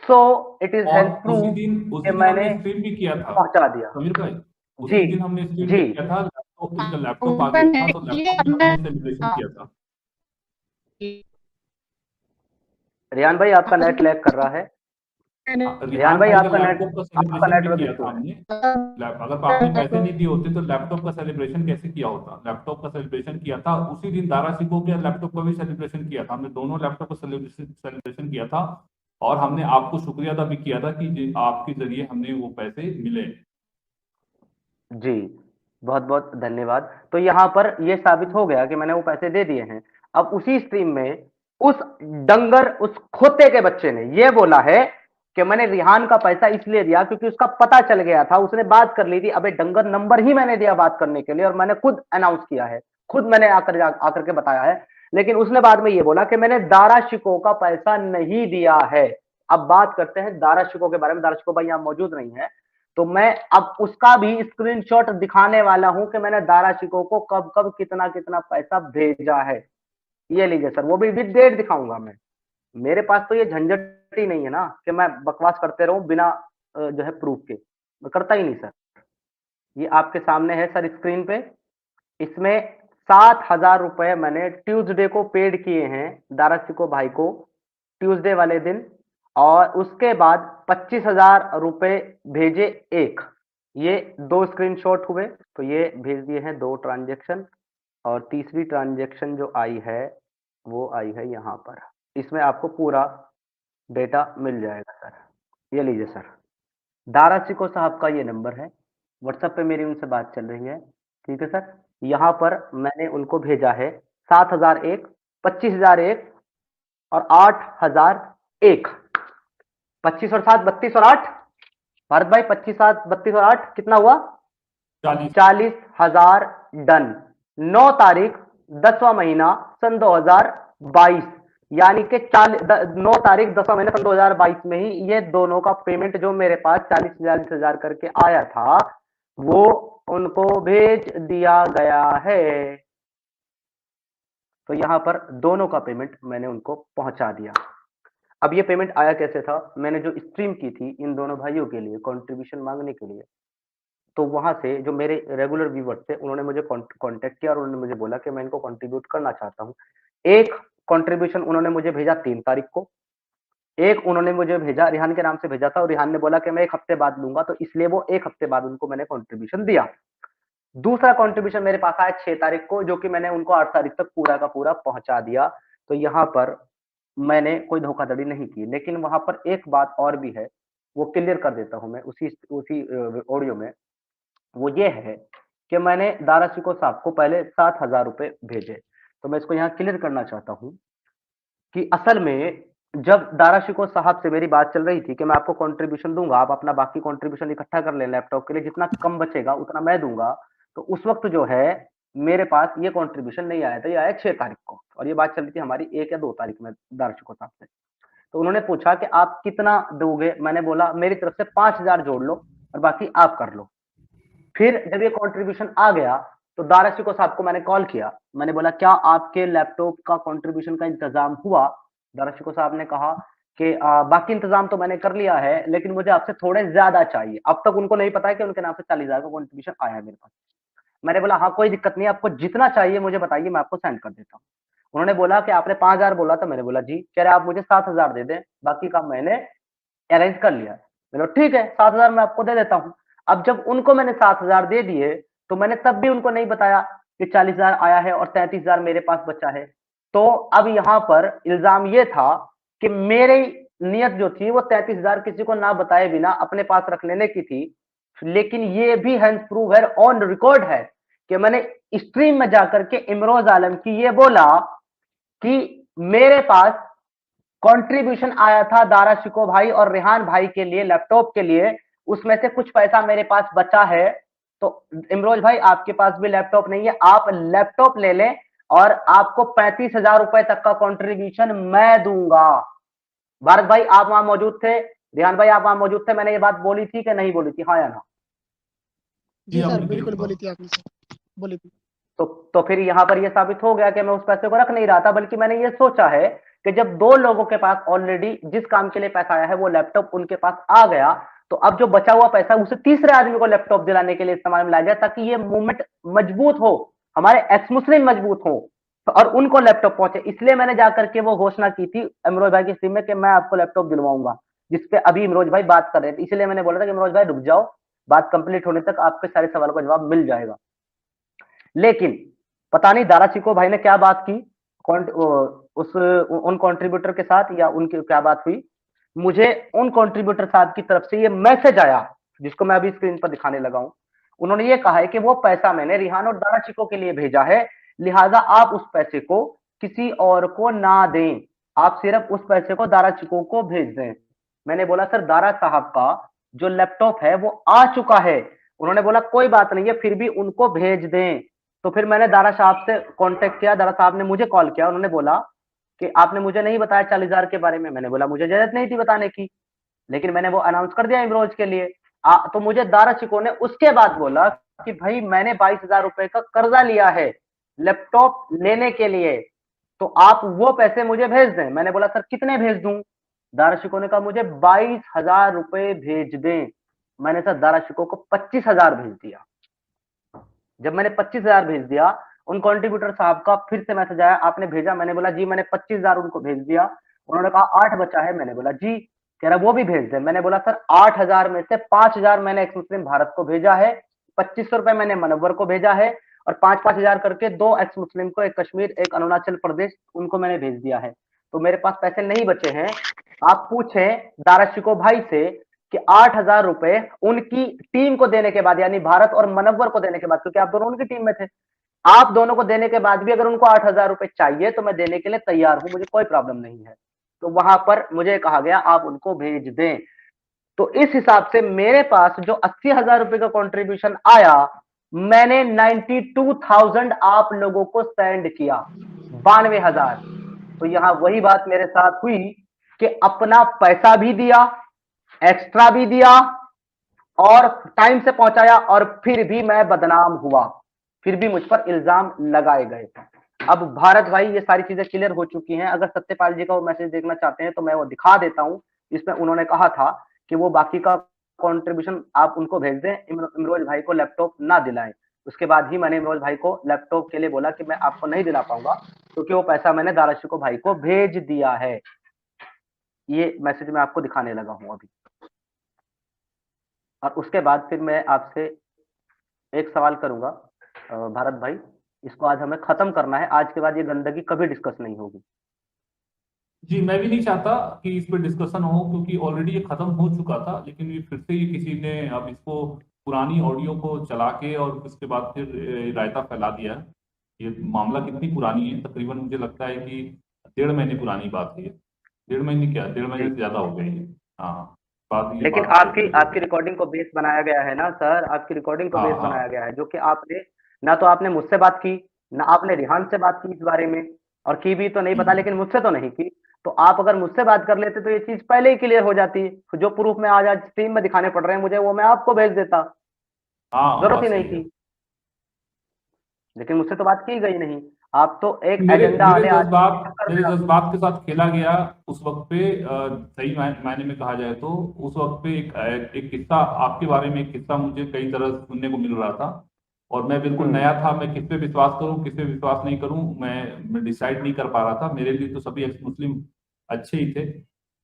सो इट इज और हेल्प प्रूफ कि उसी दिन मैंने हमने स्ट्रीम भी किया था पहुंचा दिया। समीर भाई। जी उसी दिन हमने स्ट्रीम जी भी किया था, लैपटॉप इनका लैपटॉप आ ओपन गया था, है तो ये लैपटॉप में अपना हमने सेलिब्रेशन किया था। रियान भाई आपका नेट लैग कर रहा है। रियान रिहान भाई भाई का आपका लैपटॉप का आपका सेलिब्रेशन भी नेटवर्क किया इशू था है। हमने। अगर आपने पैसे नहीं दिए होते तो लैपटॉप का सेलिब्रेशन कैसे किया होता? लैपटॉप का सेलिब्रेशन किया था उसी दिन, दारा शिकोह के लैपटॉप का भी सेलिब्रेशन किया था हमने, दोनों लैपटॉप का सेलिब्रेशन किया था। और हमने आपको शुक्रिया अदा भी किया था कि आपके जरिए हमने वो पैसे मिले। जी बहुत बहुत धन्यवाद। तो यहाँ पर ये साबित हो गया कि मैंने वो पैसे दे दिए हैं। अब उसी स्ट्रीम में उस डंगर, उस खोते के बच्चे ने ये बोला है कि मैंने रिहान का पैसा इसलिए दिया क्योंकि उसका पता चल गया था, उसने बात कर ली थी। अबे डंगर, नंबर ही मैंने दिया बात करने के लिए और मैंने खुद अनाउंस किया है, खुद मैंने आकर के बताया है। लेकिन उसने बाद में ये बोला कि मैंने दारा शिकोह का पैसा नहीं दिया है। अब बात करते हैं दारा शिकोह के बारे में। दारा शिकोह भाई यहाँ मौजूद नहीं है, तो मैं अब उसका भी स्क्रीनशॉट दिखाने वाला हूं कि मैंने दारा शिकोह को कब कब कितना कितना पैसा भेजा है। ये लीजिए सर, वो भी विद डेट दिखाऊंगा मैं। मेरे पास तो ये झंझट ही नहीं है ना कि मैं बकवास करते रहूं बिना जो है प्रूफ के। मैं करता ही नहीं सर। ये आपके सामने है सर स्क्रीन पे। इसमें 7,000 रुपए मैंने ट्यूसडे को पेड किए हैं दारा शिकोह भाई को, ट्यूसडे वाले दिन। और उसके बाद 25,000 रुपए भेजे एक। ये 2 स्क्रीनशॉट हुए, तो ये भेज दिए हैं 2 ट्रांजेक्शन। और तीसरी ट्रांजेक्शन जो आई है वो आई है यहाँ पर। इसमें आपको पूरा डेटा मिल जाएगा सर। ये लीजिए सर, दारा शिकोह साहब का ये नंबर है, व्हाट्सएप पे मेरी उनसे बात चल रही है। ठीक है सर, यहाँ पर मैंने उनको भेजा है 7,001, 25,001 और 8,001। 25 और 7 32 और 8, भारत भाई 25 7 32 और 8 कितना हुआ? 40,000 डन। 9 तारीख 10वां महीना सन 2022, यानी कि 9 तारीख 10वां महीना सन 2022 में ही ये दोनों का पेमेंट जो मेरे पास 40,000 करके आया था वो उनको भेज दिया गया है। तो यहां पर दोनों का पेमेंट मैंने उनको पहुंचा दिया। अब ये पेमेंट आया कैसे था? मैंने जो स्ट्रीम की थी इन दोनों भाइयों के लिए कंट्रीब्यूशन मांगने के लिए, तो वहां से जो मेरे रेगुलर व्यूवर्स थे उन्होंने मुझे कांटेक्ट किया और उन्होंने मुझे बोला कि मैं इनको कंट्रीब्यूट करना चाहता हूं। एक कंट्रीब्यूशन उन्होंने मुझे भेजा 3 तारीख को, एक उन्होंने मुझे भेजा, रिहान के नाम से भेजा था और रिहान ने बोला कि मैं 1 हफ्ते बाद लूंगा, तो इसलिए वो 1 हफ्ते बाद उनको मैंने कंट्रीब्यूशन दिया। दूसरा कंट्रीब्यूशन मेरे पास आया 6 तारीख को, जो कि मैंने उनको 8 तारीख तक पूरा का पूरा पहुंचा दिया। तो यहाँ पर मैंने कोई धोखाधड़ी नहीं की। लेकिन वहां पर एक बात और भी है, वो क्लियर कर देता हूं मैं उसी उसी ऑडियो में। वो ये है कि मैंने दारा शिकोह साहब को पहले 7,000 रुपए भेजे। तो मैं इसको यहाँ क्लियर करना चाहता हूँ कि असल में जब दारा शिकोह साहब से मेरी बात चल रही थी कि मैं आपको कंट्रीब्यूशन दूंगा, आप अपना बाकी कंट्रीब्यूशन इकट्ठा कर लें लैपटॉप के लिए, जितना कम बचेगा उतना मैं दूंगा। तो उस वक्त जो है मेरे पास ये कंट्रीब्यूशन नहीं आया था, ये आया 6 तारीख को, और ये बात चल रही थी हमारी 1 या 2 तारीख में दारा शिकोह साहब से। तो उन्होंने पूछा कि आप कितना दोगे? मैंने बोला मेरी तरफ से 5,000 जोड़ लो और बाकी आप कर लो। फिर जब ये कंट्रीब्यूशन आ गया तो दारा शिकोह साहब को मैंने कॉल किया, मैंने बोला क्या आपके लैपटॉप का कंट्रीब्यूशन का इंतजाम हुआ? दारा शिकोह साहब ने कहा कि बाकी इंतजाम तो मैंने कर लिया है, लेकिन मुझे आपसे थोड़े ज्यादा चाहिए। अब तक उनको नहीं पता है कि उनके नाम से 40,000 का कंट्रीब्यूशन आया है मेरे पास। मैंने बोला हाँ कोई दिक्कत नहीं, आपको जितना चाहिए मुझे बताइए, मैं आपको सेंड कर देता हूँ। उन्होंने बोला कि आपने 5,000 बोला था, मैंने बोला जी। कह रहे आप मुझे 7,000 दे दें, बाकी का मैंने अरेंज कर लिया। मैंने बोला ठीक है 7,000 मैं आपको दे देता हूँ। अब जब उनको मैंने 7,000 दे दिए तो मैंने तब भी उनको नहीं बताया कि 40,000 आया है और 33,000 मेरे पास बचा है। तो अब यहाँ पर इल्जाम ये था कि मेरी नियत जो थी वो 33,000 किसी को ना बताए बिना अपने पास रख लेने की थी। लेकिन ये भी हैंस प्रूव है, ऑन रिकॉर्ड है कि मैंने स्ट्रीम में जाकर के इमरोज आलम की ये बोला कि मेरे पास कंट्रीब्यूशन आया था दारा शिको भाई और रेहान भाई के लिए लैपटॉप के लिए, उसमें से कुछ पैसा मेरे पास बचा है, तो इमरोज भाई आपके पास भी लैपटॉप नहीं है, आप लैपटॉप ले लें और आपको 35,000 रुपए तक का कंट्रीब्यूशन मैं दूंगा। भारत भाई आप वहां मौजूद थे, रेहान भाई आप वहां मौजूद थे, मैंने ये बात बोली थी कि नहीं बोली थी, हाँ या ना? जी सर आपने कही बिल्कुल थी बोली बात। थी आपने सर, बोली थी। तो फिर यहां पर यह साबित हो गया कि मैं उस पैसे को रख नहीं रहा था, बल्कि मैंने ये सोचा है कि जब दो लोगों के पास ऑलरेडी जिस काम के लिए पैसा आया है वो लैपटॉप उनके पास आ गया, तो अब जो बचा हुआ पैसा उसे तीसरे आदमी को लैपटॉप दिलाने के लिए इस्तेमाल में लाया जाए, ताकि ये मूवमेंट मजबूत हो, हमारे एक्स मुस्लिम मजबूत हो, तो और उनको लैपटॉप पहुंचे। इसलिए मैंने जाकर के वो घोषणा की थी इमरोज भाई की स्ट्रीम में कि मैं आपको लैपटॉप दिलवाऊंगा, जिसपे अभी इमरोज भाई बात कर रहे थे। इसलिए मैंने बोला था कि इमरोज भाई रुक जाओ, बात कंप्लीट होने तक आपके सारे सवालों का जवाब मिल जाएगा। लेकिन पता नहीं दारा चिको भाई ने क्या बात की उस उन कंट्रीब्यूटर के साथ, या उनकी क्या बात हुई, मुझे उन कंट्रीब्यूटर साहब की तरफ से ये मैसेज आया जिसको मैं अभी स्क्रीन पर दिखाने लगा हूं। उन्होंने ये कहा है कि वो पैसा मैंने रिहान और दारा चिको के लिए भेजा है, लिहाजा आप उस पैसे को किसी और को ना दें, आप सिर्फ उस पैसे को दारा चिको को भेज दें। मैंने बोला सर दारा साहब का जो लैपटॉप है वो आ चुका है। उन्होंने बोला कोई बात नहीं है, फिर भी उनको भेज दें। तो फिर मैंने दारा साहब से कांटेक्ट किया, दारा साहब ने मुझे कॉल किया, उन्होंने बोला कि आपने मुझे नहीं बताया 40,000 के बारे में। मैंने बोला मुझे जरूरत नहीं थी बताने की, लेकिन मैंने वो अनाउंस कर दिया इमरोज के लिए। तो मुझे दारा चिको ने उसके बाद बोला कि भाई मैंने 22,000 रुपए का कर्जा लिया है लैपटॉप लेने के लिए, तो आप वो पैसे मुझे भेज दें। मैंने बोला सर कितने भेज दूं? दारा शिको ने कहा मुझे 22,000 रुपए भेज दें। मैंने सर दारा शिको को 25,000 भेज दिया। जब मैंने 25,000 भेज दिया, उन कंट्रीब्यूटर साहब का फिर से मैसेज आया, आपने भेजा? मैंने बोला जी मैंने 25,000 उनको भेज दिया। उन्होंने कहा 8 बचा है। मैंने बोला जी। कह रहा वो भी भेज दे। मैंने बोला सर 8,000 में से 5,000 मैंने एक्स मुस्लिम भारत को भेजा है, 2500 रुपए मैंने मनव्वर को भेजा है, और 5-5 हजार करके 2 एक्स मुस्लिम को, एक कश्मीर एक अरुणाचल प्रदेश, उनको मैंने भेज दिया है। तो मेरे पास पैसे नहीं बचे हैं। आप पूछें दारा शिको भाई से कि 8,000 रुपए उनकी टीम को देने के बाद, यानी भारत और मनव्वर को देने के बाद, क्योंकि आप दोनों उनकी टीम में थे, आप दोनों को देने के बाद भी अगर उनको 8,000 रुपए चाहिए तो मैं देने के लिए तैयार हूं, मुझे कोई प्रॉब्लम नहीं है। तो वहां पर मुझे कहा गया आप उनको भेज दें। तो इस हिसाब से मेरे पास जो 80,000 रुपए का कंट्रीब्यूशन आया, मैंने 92,000 आप लोगों को सेंड किया, 92,000। तो यहां वही बात मेरे साथ हुई कि अपना पैसा भी दिया, एक्स्ट्रा भी दिया, और टाइम से पहुंचाया, और फिर भी मैं बदनाम हुआ, फिर भी मुझ पर इल्जाम लगाए गए। अब भारत भाई ये सारी चीजें क्लियर हो चुकी हैं। अगर सत्यपाल जी का वो मैसेज देखना चाहते हैं तो मैं वो दिखा देता हूं। इसमें उन्होंने कहा था कि वो बाकी का कंट्रीब्यूशन आप उनको भेज दें, इमरोज भाई को लैपटॉप ना दिलाएं। उसके बाद ही मैंने इमरोज भाई को लैपटॉप के लिए बोला कि मैं आपको नहीं दिला पाऊंगा, क्योंकि वो पैसा मैंने दारा शिको भाई को भेज दिया है। ये मैसेज मैं आपको दिखाने लगा हूं अभी। और उसके बाद फिर मैं आपसे एक सवाल करूंगा भारत भाई, इसको आज हमें खत्म करना है, आज के बाद ये गंदगी कभी डिस्कस नहीं होगी। जी मैं भी नहीं चाहता कि इस पर डिस्कशन हो, क्योंकि ऑलरेडी ये खत्म हो चुका था, लेकिन ये फिर से ये किसी ने अब इसको पुरानी ऑडियो को चला के और उसके बाद फिर रायता फैला दिया। ये मामला कितनी पुरानी है, तकरीबन मुझे लगता है कि 1.5 महीने पुरानी बात है। 1.5 महीने क्या, 1.5 महीने से ज्यादा हो गए। हाँ बात ये लेकिन बात आपकी रिकॉर्डिंग को बेस बनाया गया है ना सर, आपकी रिकॉर्डिंग को हाँ बेस हाँ बनाया गया है, जो कि आपने ना तो आपने मुझसे बात की, ना आपने रिहान से बात की इस बारे में, और की भी तो नहीं पता, लेकिन मुझसे तो नहीं की। तो आप अगर मुझसे बात कर लेते तो ये चीज पहले ही क्लियर हो जाती। तो जो प्रूफ में आज स्क्रीन में दिखाने पड़ रहे हैं मुझे, वो मैं आपको भेज देता, हाँ जरूरत बात ही नहीं सही है। थी। लेकिन मुझसे तो बात की गई नहीं। आप तो एक मेरे एजेंडा मेरे आने आने के चक्कर मेरे में आप। जज्बात के साथ खेला गया उस वक्त पे। सही मायने में कहा जाए तो उस वक्त पे एक किस्सा आपके बारे में, एक किस्सा मुझे कई तरह से सुनने को मिल रहा था, और मैं बिल्कुल नया था। मैं किस पे विश्वास करूं, किस पे विश्वास नहीं करूं, मैं डिसाइड नहीं कर पा रहा था। मेरे लिए तो सभी एक्स मुस्लिम अच्छे ही थे।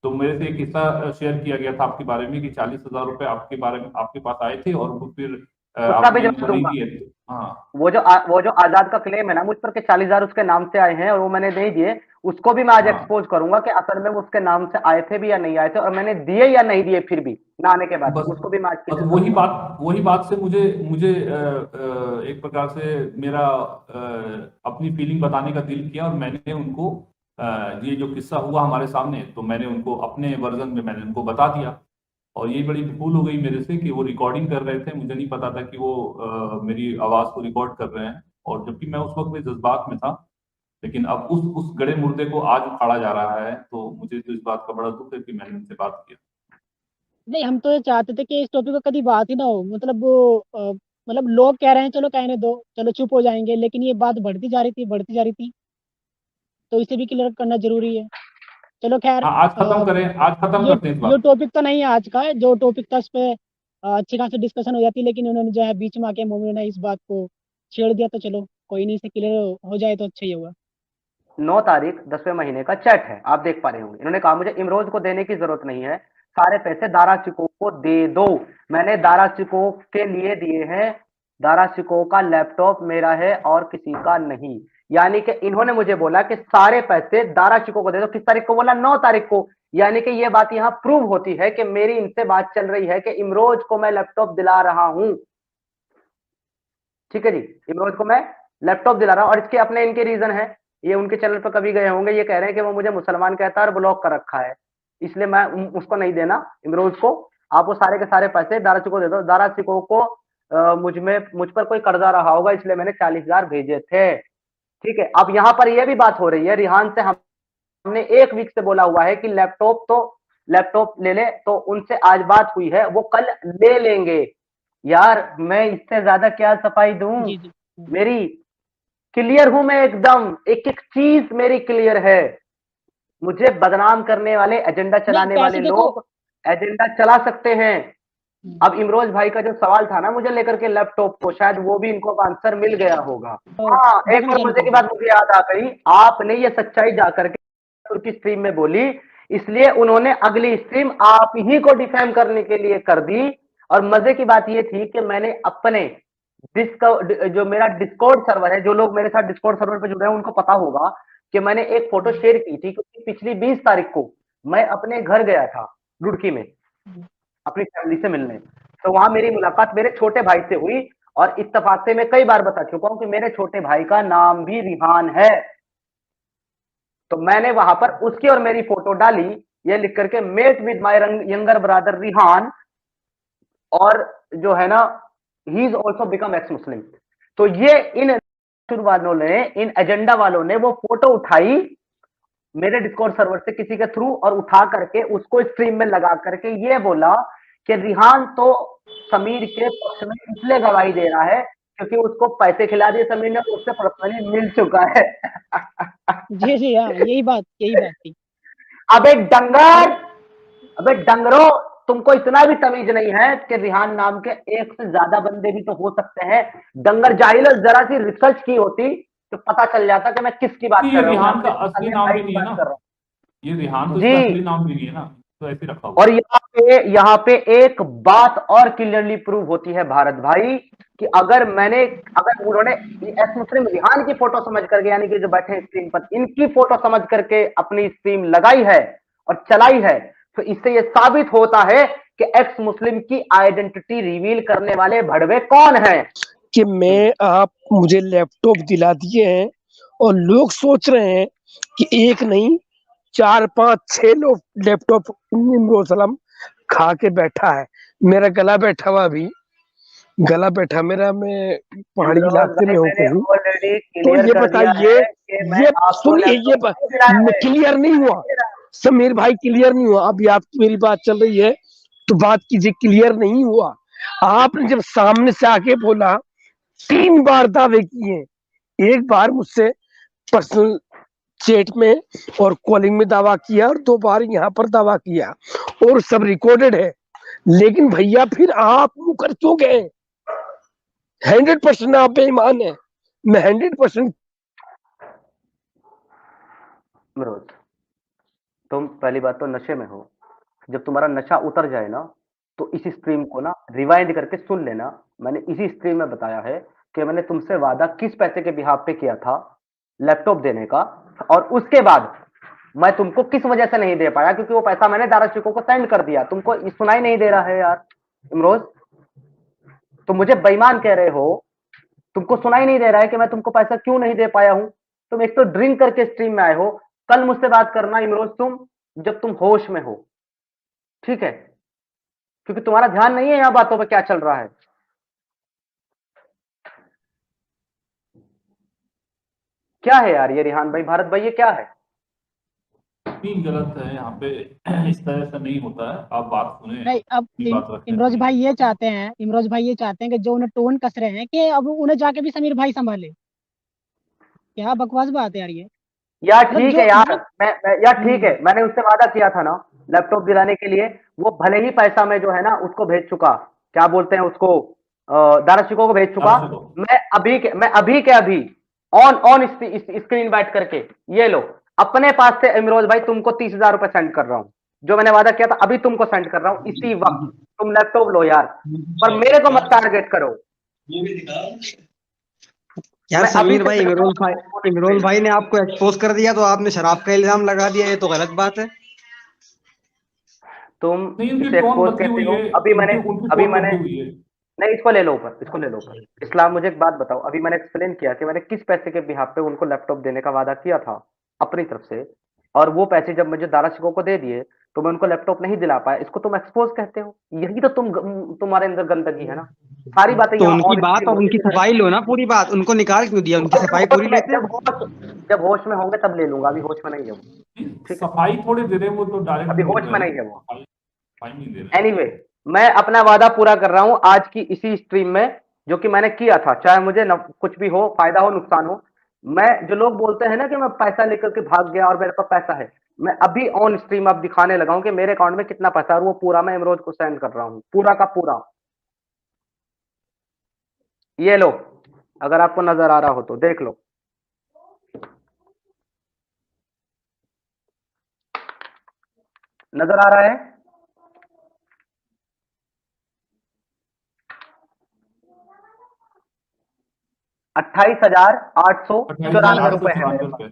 तो मेरे से एक किस्सा शेयर किया गया था आपके बारे में कि 40,000 रुपए आपके बारे में आपके पास आए थे, और वो फिर उसका भी आपने जवाब वो नहीं दूंगा। दिए। हाँ वो जो आजाद का क्लेम है ना मुझ पर के 40,000 उसके नाम से आए हैं और वो मैंने नहीं दिए, उसको भी मैं आज हाँ एक्सपोज करूंगा कि असल में वो उसके नाम से आए थे भी या नहीं आए थे, और मैंने दिए या नहीं दिए फिर भी ना आने के बाद भी, बस उसको भी मैं आज बस क्लियर करूंगा। वही बात से मुझे मुझे एक प्रकार से मेरा अपनी फीलिंग बताने का दिल किया, और मैंने उनको ये जो किस्सा हुआ हमारे सामने, तो मैंने उनको अपने वर्जन में मैंने उनको बता दिया। और ये बड़ी भूल हो गई मेरे से कि वो रिकॉर्डिंग कर रहे थे, मुझे नहीं पता था कि वो मेरी आवाज को रिकॉर्ड कर रहे हैं, और जबकि मैं उस वक्त में जज्बात में था। लेकिन अब उस गड़े मुर्दे को आज उखाड़ा जा रहा है, तो मुझे तो इस बात का बड़ा दुख है कि मैंने उनसे बात किया। नहीं, हम तो ये चाहते थे कि इस टॉपिक पर कभी बात ही ना हो। मतलब वो मतलब लोग कह रहे हैं चलो कहने दो, चलो चुप हो जाएंगे, लेकिन ये बात बढ़ती जा रही थी, बढ़ती जा रही थी, तो इसे भी क्लियर करना जरूरी है। चलो खैर, हाँ, आज खत्म ये करते हैं इस ये बात टॉपिक तो नहीं है आज का। जो टॉपिक था उस पे अच्छी खासी डिस्कशन हो जाती, लेकिन उन्होंने जो है बीच में आके मोमिन ने इस बात को छेड़ दिया, तो चलो कोई नहीं, इसे क्लियर हो जाए तो अच्छा ही होगा। 9 तारीख 10वें महीने का चैट है, आप देख पा रहे होंगे। इन्होंने कहा मुझे इमरोज को देने की जरूरत नहीं है, सारे पैसे दारा चिको को दे दो। मैंने दारा चिको के लिए दिए हैं, दारा चिको का लैपटॉप मेरा है और किसी का नहीं। यानी कि इन्होंने मुझे बोला कि सारे पैसे दारा चिको को दे दो। किस तारीख को बोला? 9 तारीख को। यानी कि यह बात यहां प्रूव होती है कि मेरी इनसे बात चल रही है कि इमरोज को मैं लैपटॉप दिला रहा हूं। ठीक है जी, इमरोज को मैं लैपटॉप दिला रहा हूं, और इसके अपने इनके रीजन है। ये उनके चैनल पर कभी गए होंगे, ये कह रहे हैं कि वो मुझे मुसलमान कहता है और ब्लॉक कर रखा है, इसलिए मैं उसको नहीं देना इमरोज को। आप वो सारे के सारे पैसे दारा चिको दे दो। दारा चिको को मुझ पर कोई कर्जा रहा होगा, इसलिए मैंने 40,000 भेजे थे। ठीक है, अब यहां पर यह भी बात हो रही है, रिहान से हमने एक वीक से बोला हुआ है कि लैपटॉप ले ले, तो उनसे आज बात हुई है, वो कल ले लेंगे। यार मैं इससे ज्यादा क्या सफाई दूं? जी जी। मेरी क्लियर हूं मैं एकदम, एक एक चीज मेरी क्लियर है। मुझे बदनाम करने वाले, एजेंडा नहीं, चलाने वाले पैसे देखो। लोग एजेंडा चला सकते हैं। हम्म, अब इमरोज भाई का जो सवाल था ना मुझे लेकर के लैपटॉप को, शायद वो भी इनको आंसर मिल गया होगा। तो हाँ, एक और डेफिनेशन मजे की करते हैं। बात मुझे याद आ गई, आपने ये सच्चाई जाकर के की स्ट्रीम में बोली, इसलिए उन्होंने अगली स्ट्रीम आप ही को डिफेम करने के लिए कर दी। और मजे की बात ये थी कि मैंने अपने जो मेरा डिस्कॉर्ड सर्वर है, जो लोग मेरे साथ डिस्कॉर्ड सर्वर पे जुड़े हैं उनको पता होगा कि मैंने एक फोटो शेयर की थी, क्योंकि पिछली 20 तारीख को मैं अपने घर गया था रुड़की में हम्म, अपनी फैमिली से मिलने। तो वहां मेरी मुलाकात मेरे छोटे भाई से हुई, और इत्तेफाक से मैं कई बार बता चुका हूं कि मेरे छोटे भाई का नाम भी रिहान है। तो मैंने वहां पर उसकी और मेरी फोटो डाली, ये लिख करके met with my younger brother Rihan, और जो है ना, he is also become ex Muslim. तो ये इन वालों ने, इन एजेंडा वालों ने वो फोटो उठाई मेरे डिस्कॉर्ड सर्वर से किसी के थ्रू, और उठा करके उसको स्ट्रीम में लगा करके ये बोला कि रिहान तो समीर के पक्ष में इसलिए गवाही दे रहा है क्योंकि उसको पैसे खिला दिए समीर ने, उससे पर्सनली मिल चुका है। जी जी, हाँ, यही बात थी। अबे और डंगर, अबे डंगरो, तुमको इतना भी तमीज नहीं है कि रिहान नाम के एक से ज्यादा बंदे भी तो हो सकते हैं। डंगर जाहिल, जरा सी रिसर्च की होती तो पता चल जाता कि मैं किसकी बात ये कर रहा हूं। मैं रिहान का अपने असली सगे नाम भाई भी की नहीं है बात ना, कर रहा ये रिहान हूं तो इसका असली जी। नाम भी नहीं है ना, तो ऐसे रखा हुआ और यहाँ पे एक बात और क्लियरली प्रूव होती है भारत भाई, कि अगर उन्होंने एस मुस्लिम रिहान की फोटो समझ करके, यानी कि जो बैठे स्क्रीन पर इनकी फोटो समझ करके अपनी स्ट्रीम लगाई है और चलाई है, तो इससे यह साबित होता है कि एक्स मुस्लिम की आइडेंटिटी रिवील करने वाले भड़वे कौन हैं। कि आप मुझे लैपटॉप दिला दिए हैं, और लोग सोच रहे हैं कि एक नहीं 4 5 6 लोग लैपटॉप इमरोज सलाम खा के बैठा है। मेरा गला बैठा हुआ, अभी गला बैठा मेरा, मैं पहाड़ी इमरोज इलाके भाई में हूँ मैंने कहीं। ऑलरेडी तो क्लियर ये कर दिया बताइए, है कि मैं ये आपको सुनिए, लैपटॉप नहीं दिलाया है। क्लियर नहीं हुआ समीर भाई, क्लियर नहीं हुआ। अभी आपकी मेरी बात चल रही है तो बात कीजिए, क्लियर नहीं हुआ। आपने जब सामने से आके बोला, 3 बार दावे किए, एक बार मुझसे पर्सनल चैट में और कॉलिंग में दावा किया, और 2 बार यहाँ पर दावा किया, और सब रिकॉर्डेड है। लेकिन भैया फिर आप मुकर क्यों गए? 100% आप बेईमान है, मैं 100%। इमरोज, तुम पहली बात तो नशे में हो। जब तुम्हारा नशा उतर जाए ना, तो इसी स्ट्रीम को ना रिवाइंड करके सुन लेना। मैंने इसी स्ट्रीम में बताया है कि मैंने तुमसे वादा किस पैसे के बिहाफ पे किया था, लैपटॉप देने का। और उसके बाद मैं तुमको किस वजह से नहीं दे पाया, क्योंकि वो पैसा मैंने दाराशिकों को सेंड कर दिया। तुमको सुनाई नहीं दे रहा है यार इमरोज? तुम मुझे बेईमान कह रहे हो, तुमको सुनाई नहीं दे रहा है कि मैं तुमको पैसा क्यों नहीं दे पाया हूं? तुम एक तो ड्रिंक करके स्ट्रीम में आए हो। कल मुझसे बात करना इमरोज तुम, जब तुम होश में हो, ठीक है? क्योंकि तुम्हारा ध्यान नहीं है यहां बातों पे क्या चल रहा है। क्या है यार ये रिहान भाई, भारत भाई, ये क्या है? नहीं, गलत है यहाँ पे। इस तरह से नहीं होता है, आप बात सुने, नहीं, अब अपनी बात रखते हैं। इमरोज भाई ये चाहते हैं, इमरोज भाई ये चाहते हैं कि जो उन्हें टोन कस रहे हैं कि अब उन्हें जाके भी समीर भाई संभाले। क्या बकवास बात है यार ये। यार मतलब ठीक जो है यार, जो यार ठीक है, मैंने उससे वादा किया था ना लैपटॉप दिलाने के लिए। वो भले ही पैसा मैं जो है ना उसको भेज चुका, क्या बोलते हैं उसको, दाराशिकों को भेज चुका। दाराशिकों। मैं अभी के अभी ऑन ऑन स्क्रीन बैठ करके ये लो अपने पास से इमरोज भाई तुमको 30,000 रुपए सेंड कर रहा हूं, जो मैंने वादा किया था अभी तुमको सेंड कर रहा हूं इसी वक्त। तुम लैपटॉप लो यार, पर मेरे को मत टारगेट करो। यार मैं अभी समीर से भाई, इमरोल भाई ने आपको एक्सपोज कर दिया तो आपने शराब का इल्जाम लगा दिया, ये तो गलत बात है। तुम नहीं, उनकी इसे टोन एक्सपोज बदली कहते हुई हो। है, अभी मैंने उनकी अभी टोन मैंने बदली हुई है। नहीं, इसको ले लो ऊपर, इसको ले लो ऊपर। इस्लाम, मुझे एक बात बताओ, अभी मैंने एक्सप्लेन किया कि मैंने किस पैसे के बिहाफ पे उनको लैपटॉप देने का वादा किया था अपनी तरफ से, और वो पैसे जब मुझे दाराशिकों को दे दिए तो मैं उनको लैपटॉप नहीं दिला पाया। इसको तुम एक्सपोज कहते हो? यही तो तुम्हारे अंदर गंदगी है ना। सारी बातें तो यहाँ उनकी ऑन बात और स्क्रीन उनकी सफाई लो ना, पूरी बात। उनको निकाल क्यों दिया? उनकी सफाई पूरी लेते। जब होश में होंगे तब ले लूंगा, अभी होश में नहीं है वो। ठीक है, सफाई थोड़ी दे रहे हैं, वो तो डायरेक्ट अभी बोल होश रहे में हैं नहीं ना, है वो। सफाई नहीं दे रहे हैं। एनीवे मैं अपना वादा पूरा कर रहा हूं आज की इसी स्ट्रीम में, जो कि मैंने किया था, चाहे मुझे कुछ भी हो, फायदा हो नुकसान हो। मैं, जो लोग बोलते हैं ना कि मैं पैसा लेकर के भाग गया और मेरे पास पैसा है, मैं अभी ऑन स्ट्रीम अब दिखाने लगा हूं कि मेरे अकाउंट में कितना पैसा है, और वो पूरा मैं इमरोज को सेंड कर रहा हूं, पूरा का पूरा। ये लो, अगर आपको नजर आ रहा हो तो देख लो। नजर आ रहा है? 28,894 रुपए है मेरे पास।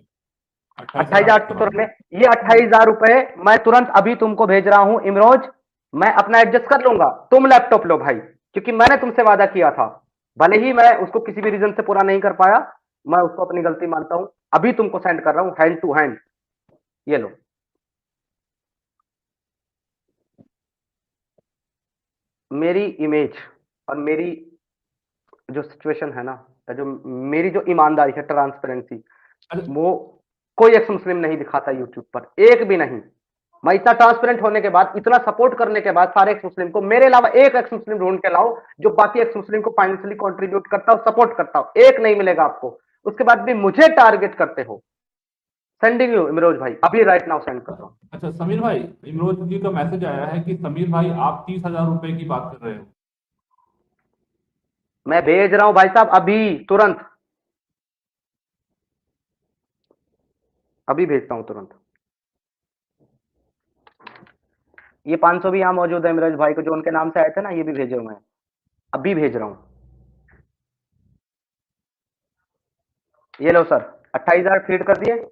28,894। ये 28,000 रुपए मैं तुरंत अभी तुमको भेज रहा हूं इमरोज। मैं अपना एडजस्ट कर लूंगा, तुम लैपटॉप लो भाई, क्योंकि मैंने तुमसे वादा किया था। भले ही मैं उसको किसी भी रीजन से पूरा नहीं कर पाया, मैं उसको अपनी गलती मानता हूं। अभी तुमको सेंड कर रहा हूं हैंड टू हैंड, ये लो। मेरी इमेज और मेरी जो सिचुएशन है ना, जो मेरी जो ईमानदारी है, ट्रांसपेरेंसी, वो कोई एक्स मुस्लिम नहीं दिखाता यूट्यूब पर, एक भी नहीं। मैं इतना ट्रांसपेरेंट होने के बाद, इतना सपोर्ट करने के बाद सारे एक्स मुस्लिम को, मेरे अलावा एक एक्स मुस्लिम ढूंढ के लाओ जो बाकी एक्स मुस्लिम को फाइनेंशियली कंट्रीब्यूट करता हो, सपोर्ट करता हो, एक नहीं मिलेगा आपको। उसके बाद भी मुझे टारगेट करते हो। सेंडिंग यू इमरोज भाई, अभी राइट नाउ सेंड कर रहा हूं। अच्छा समीर भाई, इमरोज जी का मैसेज आया है कि समीर भाई आप 30,000 रुपए की बात कर रहे हो। मैं भेज रहा हूं भाई साहब, अभी तुरंत, अभी भेजता हूं तुरंत। ये 500 भी यहां मौजूद है इमरोज भाई को, जो उनके नाम से आए थे ना, ये भी भेजे हुए हैं, अभी भेज रहा हूं। ये लो सर, 28,000 फीड कर दिए।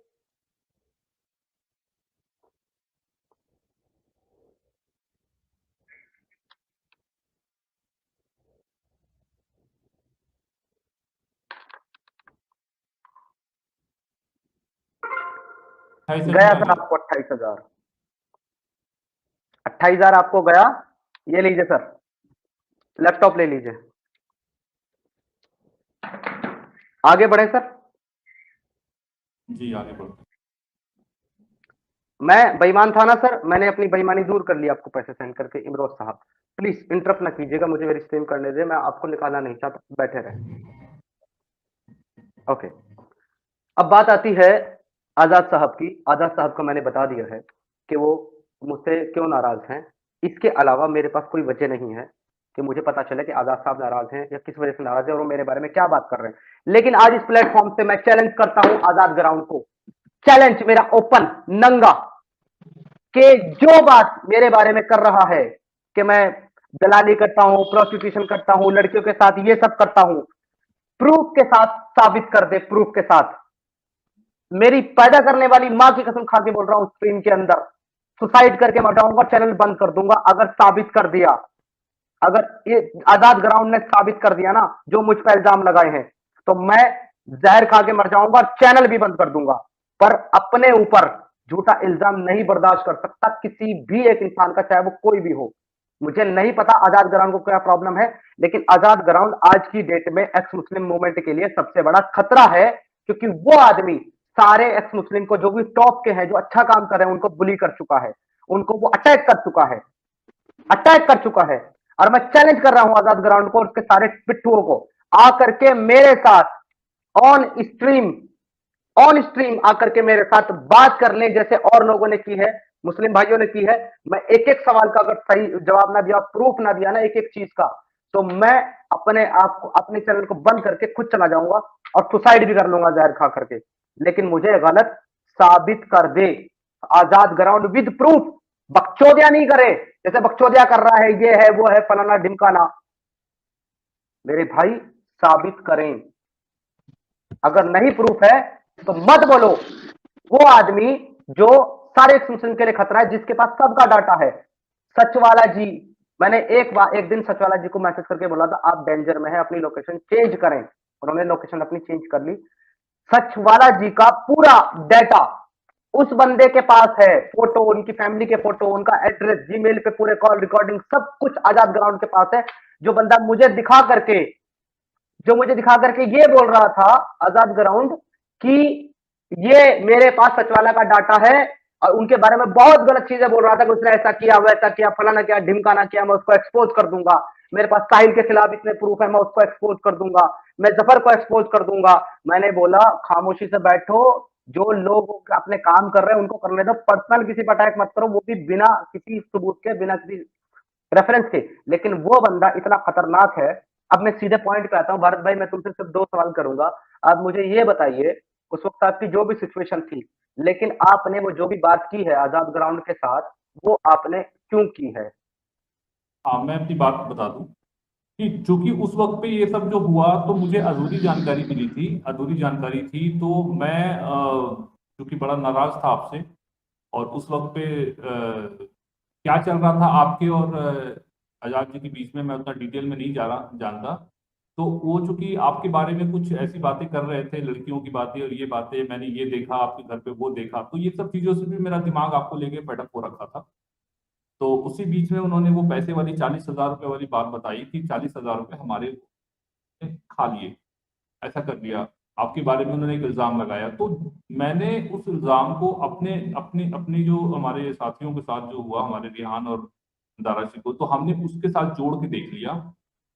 गया सर आपको 28,000, 28,000 आपको गया। ये लीजिए सर, लैपटॉप ले लीजिए। आगे बढ़े सर। जी आगे बढ़ते। मैं बेईमान था ना सर, मैंने अपनी बेईमानी दूर कर ली आपको पैसे सेंड करके। इमरोज साहब प्लीज इंटरप्ट ना कीजिएगा, मुझे मेरी स्ट्रीम करने दे, मैं आपको निकालना नहीं चाहता, बैठे रहे। ओके, अब बात आती है आजाद साहब की। आजाद साहब को मैंने बता दिया है कि वो मुझसे क्यों नाराज हैं। इसके अलावा मेरे पास कोई वजह नहीं है कि मुझे पता चले कि आजाद साहब नाराज हैं या किस वजह से नाराज है और वो मेरे बारे में क्या बात कर रहे हैं। लेकिन आज इस प्लेटफॉर्म से मैं चैलेंज करता हूं आजाद ग्राउंड को, चैलेंज मेरा ओपन नंगा, कि जो बात मेरे बारे में कर रहा है कि मैं दलाली करता हूं, प्रोस्टिट्यूशन करता हूं, लड़कियों के साथ ये सब करता हूं, प्रूफ के साथ साबित कर दे, प्रूफ के साथ। मेरी पैदा करने वाली माँ की कसम खा के बोल रहा हूं, स्क्रीन के अंदर सुसाइड करके मर जाऊंगा, चैनल बंद कर दूंगा अगर साबित कर दिया, अगर ये आजाद ग्राउंड ने साबित कर दिया ना जो मुझ पर इल्जाम लगाए हैं, तो मैं जहर खा के मर जाऊंगा, चैनल भी बंद कर दूंगा। पर अपने ऊपर झूठा इल्जाम नहीं बर्दाश्त कर सकता किसी भी एक इंसान का, चाहे वो कोई भी हो। मुझे नहीं पता आजाद ग्राउंड को क्या प्रॉब्लम है, लेकिन आजाद ग्राउंड आज की डेट में एक्स मुस्लिम मूवमेंट के लिए सबसे बड़ा खतरा है, क्योंकि वो आदमी सारे एक्स मुस्लिम को, जो भी टॉप के हैं, जो अच्छा काम कर रहे हैं, उनको बुली कर चुका है, उनको वो अटैक कर चुका है, अटैक कर चुका है। और मैं चैलेंज कर रहा हूं आजाद ग्राउंड को, उसके सारे पिट्ठुओं को, आकर के मेरे साथ ऑन स्ट्रीम आकर के मेरे साथ बात कर लें, जैसे और लोगों ने की है, मुस्लिम भाइयों ने की है। मैं एक एक सवाल का अगर सही जवाब ना दिया, प्रूफ ना दिया ना एक एक चीज का, तो मैं अपने आप को, अपने चैनल को बंद करके खुद चला जाऊंगा और सुसाइड भी कर लूंगा जहर खा करके। लेकिन मुझे गलत साबित कर दे आजाद ग्राउंड विद प्रूफ, बकचोदिया नहीं करे जैसे बकचोदिया कर रहा है, ये है वो है फलाना ढिमकाना। मेरे भाई साबित करें, अगर नहीं प्रूफ है तो मत बोलो। वो आदमी जो सारे मुस्लिम के लिए खतरा है, जिसके पास सबका डाटा है, सचवाला जी, मैंने एक दिन सचवाला जी को मैसेज करके बोला था आप डेंजर में है, अपनी लोकेशन चेंज करें। उन्होंने लोकेशन अपनी चेंज कर ली। सचवाला जी का पूरा डाटा उस बंदे के पास है, फोटो, उनकी फैमिली के फोटो, उनका एड्रेस, जीमेल पे पूरे कॉल रिकॉर्डिंग सब कुछ आजाद ग्राउंड के पास है। जो बंदा मुझे दिखा करके ये बोल रहा था आजाद ग्राउंड कि ये मेरे पास सचवाला का डाटा है, और उनके बारे में बहुत गलत चीजें बोल रहा था कि उसने ऐसा किया, वैसा किया, फलाना किया, ढिमकाना किया, मैं उसको एक्सपोज कर दूंगा, मेरे पास साहिल के खिलाफ इतने प्रूफ है, मैं उसको एक्सपोज कर दूंगा, मैं जफर को एक्सपोज कर दूंगा। मैंने बोला खामोशी से बैठो, जो लोग अपने काम कर रहे हैं उनको करने दो, पर्सनल किसी पर अटैक मत करो, वो भी बिना किसी सबूत के, बिना किसी रेफरेंस के। लेकिन वो बंदा इतना खतरनाक है। अब मैं सीधे पॉइंट पे आता हूँ। भारत भाई, मैं तुमसे सिर्फ 2 सवाल करूंगा। आप मुझे ये बताइए, उस वक्त आपकी जो भी सिचुएशन थी, लेकिन आपने वो जो भी बात की है आजाद ग्राउंड के साथ, वो आपने क्यों की है? हाँ, मैं अपनी बात बता दूं कि चूंकि उस वक्त पे ये सब जो हुआ तो मुझे अधूरी जानकारी मिली थी, अधूरी जानकारी थी, तो मैं चूंकि बड़ा नाराज था आपसे, और उस वक्त पे क्या चल रहा था आपके और आजाद जी के बीच में मैं उतना डिटेल में नहीं जानता। तो वो चूंकि आपके बारे में कुछ ऐसी बातें कर रहे थे, लड़कियों की बातें और ये बातें, मैंने ये देखा आपके घर पे, वो देखा, तो ये सब चीजों से भी मेरा दिमाग आपको लेके फेडअप हो रखा था। तो उसी बीच में उन्होंने वो पैसे वाली 40,000 रुपए वाली बात बताई कि 40,000 रुपए हमारे खा लिए, ऐसा कर लिया, आपके बारे में उन्होंने एक इल्जाम लगाया। तो मैंने उस इल्जाम को अपने अपने अपने जो हमारे साथियों के साथ जो हुआ, हमारे रिहान और दाराशी को, तो हमने उसके साथ जोड़ के देख लिया,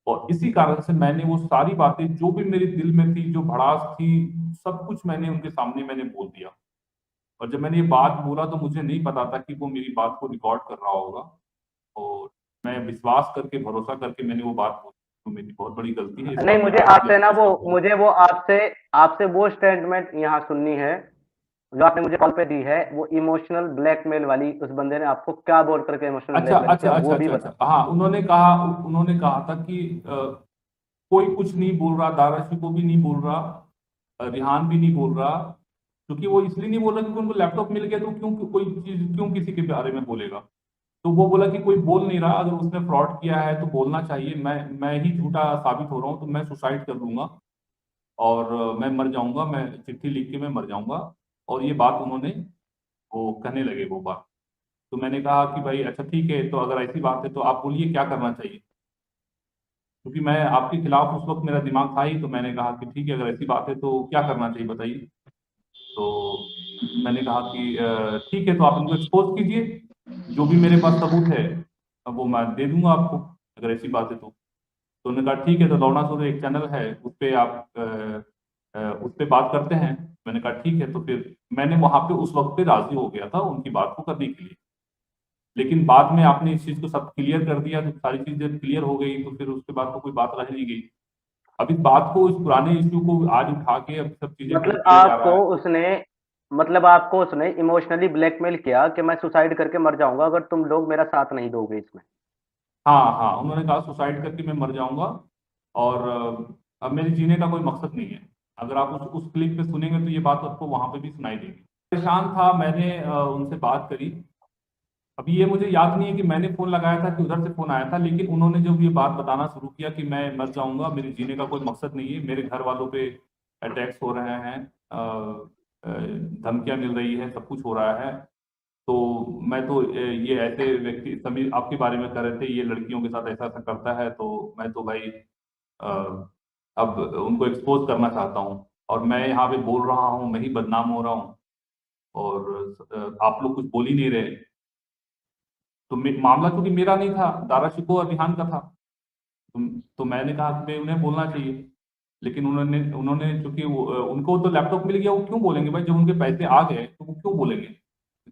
और इसी कारण से मैंने वो सारी बातें जो भी मेरे दिल में थी, जो भड़ास थी, सब कुछ मैंने उनके सामने मैंने बोल दिया। और जब मैंने ये बात बोला तो मुझे नहीं पता था कि वो मेरी बात को रिकॉर्ड कर रहा होगा, और मैं विश्वास करके, भरोसा करके मैंने वो बात बोली, तो मेरी बहुत बड़ी गलती है। इस नहीं, बात मुझे में आज आपसे ना भी वो पछताता हूं। मुझे वो आपसे आपसे वो स्टेटमेंट यहाँ सुननी है जो आपने मुझे कॉल पे दी है, वो इमोशनल ब्लैकमेल वाली। उस बंदे ने आपको क्या बोल करके इमोशनल अच्छा ब्लैकमेल अच्छा किया, अच्छा वो भी अच्छा बता। अच्छा, हाँ, उन्होंने कहा था कि कोई कुछ नहीं बोल रहा, दाराशी को भी नहीं बोल रहा, रिहान भी नहीं बोल रहा, क्योंकि वो इसलिए नहीं बोल रहा क्योंकि उनको लैपटॉप मिल गया, तो क्यों कोई चीज क्यों किसी के बारे में बोलेगा। तो वो बोला कि कोई बोल नहीं रहा, अगर उसने फ्रॉड किया है तो बोलना चाहिए, मैं ही झूठा साबित हो रहा हूँ, तो मैं सुसाइड कर लूंगा और मैं मर जाऊंगा, मैं चिट्ठी लिख के मैं मर जाऊंगा। और ये बात उन्होंने, वो कहने लगे वो बात। तो मैंने कहा कि भाई अच्छा ठीक है, तो अगर ऐसी बात है तो आप बोलिए क्या करना चाहिए, क्योंकि मैं आपके खिलाफ उस वक्त मेरा दिमाग था ही। तो मैंने कहा कि ठीक है, अगर ऐसी बात है तो क्या करना चाहिए बताइए। तो मैंने कहा कि ठीक है, तो आप इनको एक्सपोज कीजिए, जो भी मेरे पास सबूत है अब वो मैं दे दूंगा आपको, अगर ऐसी बात है तो उन्होंने कहा ठीक है, तो लौना सूर्य एक चैनल है, उस पर आप उस पर बात करते हैं। मैंने कहा ठीक है, तो फिर मैंने वहां पे उस वक्त पे राजी हो गया था उनकी बात को करने के लिए। लेकिन बाद में आपने इस चीज को सब क्लियर कर दिया, तो सारी चीजें क्लियर हो गई, तो फिर उसके बाद तो कोई बात रह नहीं गई। अब इस बात को, इस पुराने इश्यू को आज उठा के अब सब चीजें को मतलब किया जा रहा आपको है। उसने मतलब आपको उसने इमोशनली ब्लैकमेल किया कि मैं सुसाइड करके मर जाऊंगा अगर तुम लोग मेरा साथ नहीं दोगे इसमें। हाँ हाँ, उन्होंने कहा सुसाइड करके मैं मर जाऊंगा, और अब मेरे जीने का कोई मकसद नहीं है। अगर आप उस क्लिप पे सुनेंगे तो ये बात आपको वहां पे भी सुनाई देगी। परेशान था, मैंने उनसे बात करी। अभी ये मुझे याद नहीं है कि मैंने फोन लगाया था कि उधर से फोन आया था, लेकिन उन्होंने जब ये बात बताना शुरू किया कि मैं मर जाऊंगा, मेरे जीने का कोई मकसद नहीं है, मेरे घर वालों पे अटैक्स हो रहे हैं, धमकियां मिल रही है, सब कुछ हो रहा है, तो मैं तो ये ऐसे व्यक्ति समीर आपके बारे में कर रहे थे, ये लड़कियों के साथ ऐसा ऐसा करता है, तो मैं तो भाई अ, अब उनको एक्सपोज करना चाहता हूँ, और मैं यहाँ पे बोल रहा हूँ, मैं ही बदनाम हो रहा हूँ, और आप लोग कुछ बोल ही नहीं रहे। तो मामला क्योंकि मेरा नहीं था, दारा शिको और रिहान का था, तो मैंने कहा कि भाई उन्हें बोलना चाहिए, लेकिन उन्होंने उन्होंने चूंकि उनको तो लैपटॉप मिल गया, वो क्यों बोलेंगे भाई, जब उनके पैसे आ गए तो वो क्यों बोलेंगे,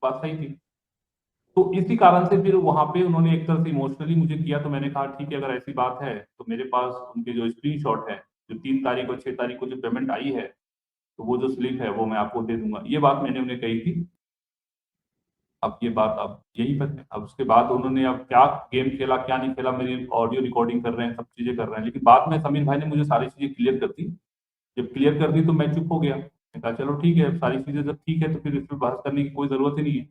बात सही थी। तो इसी कारण से फिर वहां पे उन्होंने एक तरह से इमोशनली मुझे किया, तो मैंने कहा ठीक है, अगर ऐसी बात है तो मेरे पास उनके जो स्क्रीनशॉट है, जो 3 तारीख और 6 तारीख को जो पेमेंट आई है, तो वो जो स्लिप है वो मैं आपको दे दूंगा, ये बात मैंने उन्हें कही थी। अब ये बात अब यहीं पर है। अब उसके बाद उन्होंने अब क्या गेम खेला क्या नहीं खेला, मेरी ऑडियो रिकॉर्डिंग कर रहे हैं, सब चीजें कर रहे हैं, लेकिन बाद में समीर भाई ने मुझे सारी चीजें क्लियर कर दी। जब क्लियर कर दी तो मैं चुप हो गया, मैंने कहा चलो ठीक है, अब सारी चीजें जब ठीक है तो फिर इस पर बहस करने की कोई जरूरत ही नहीं है।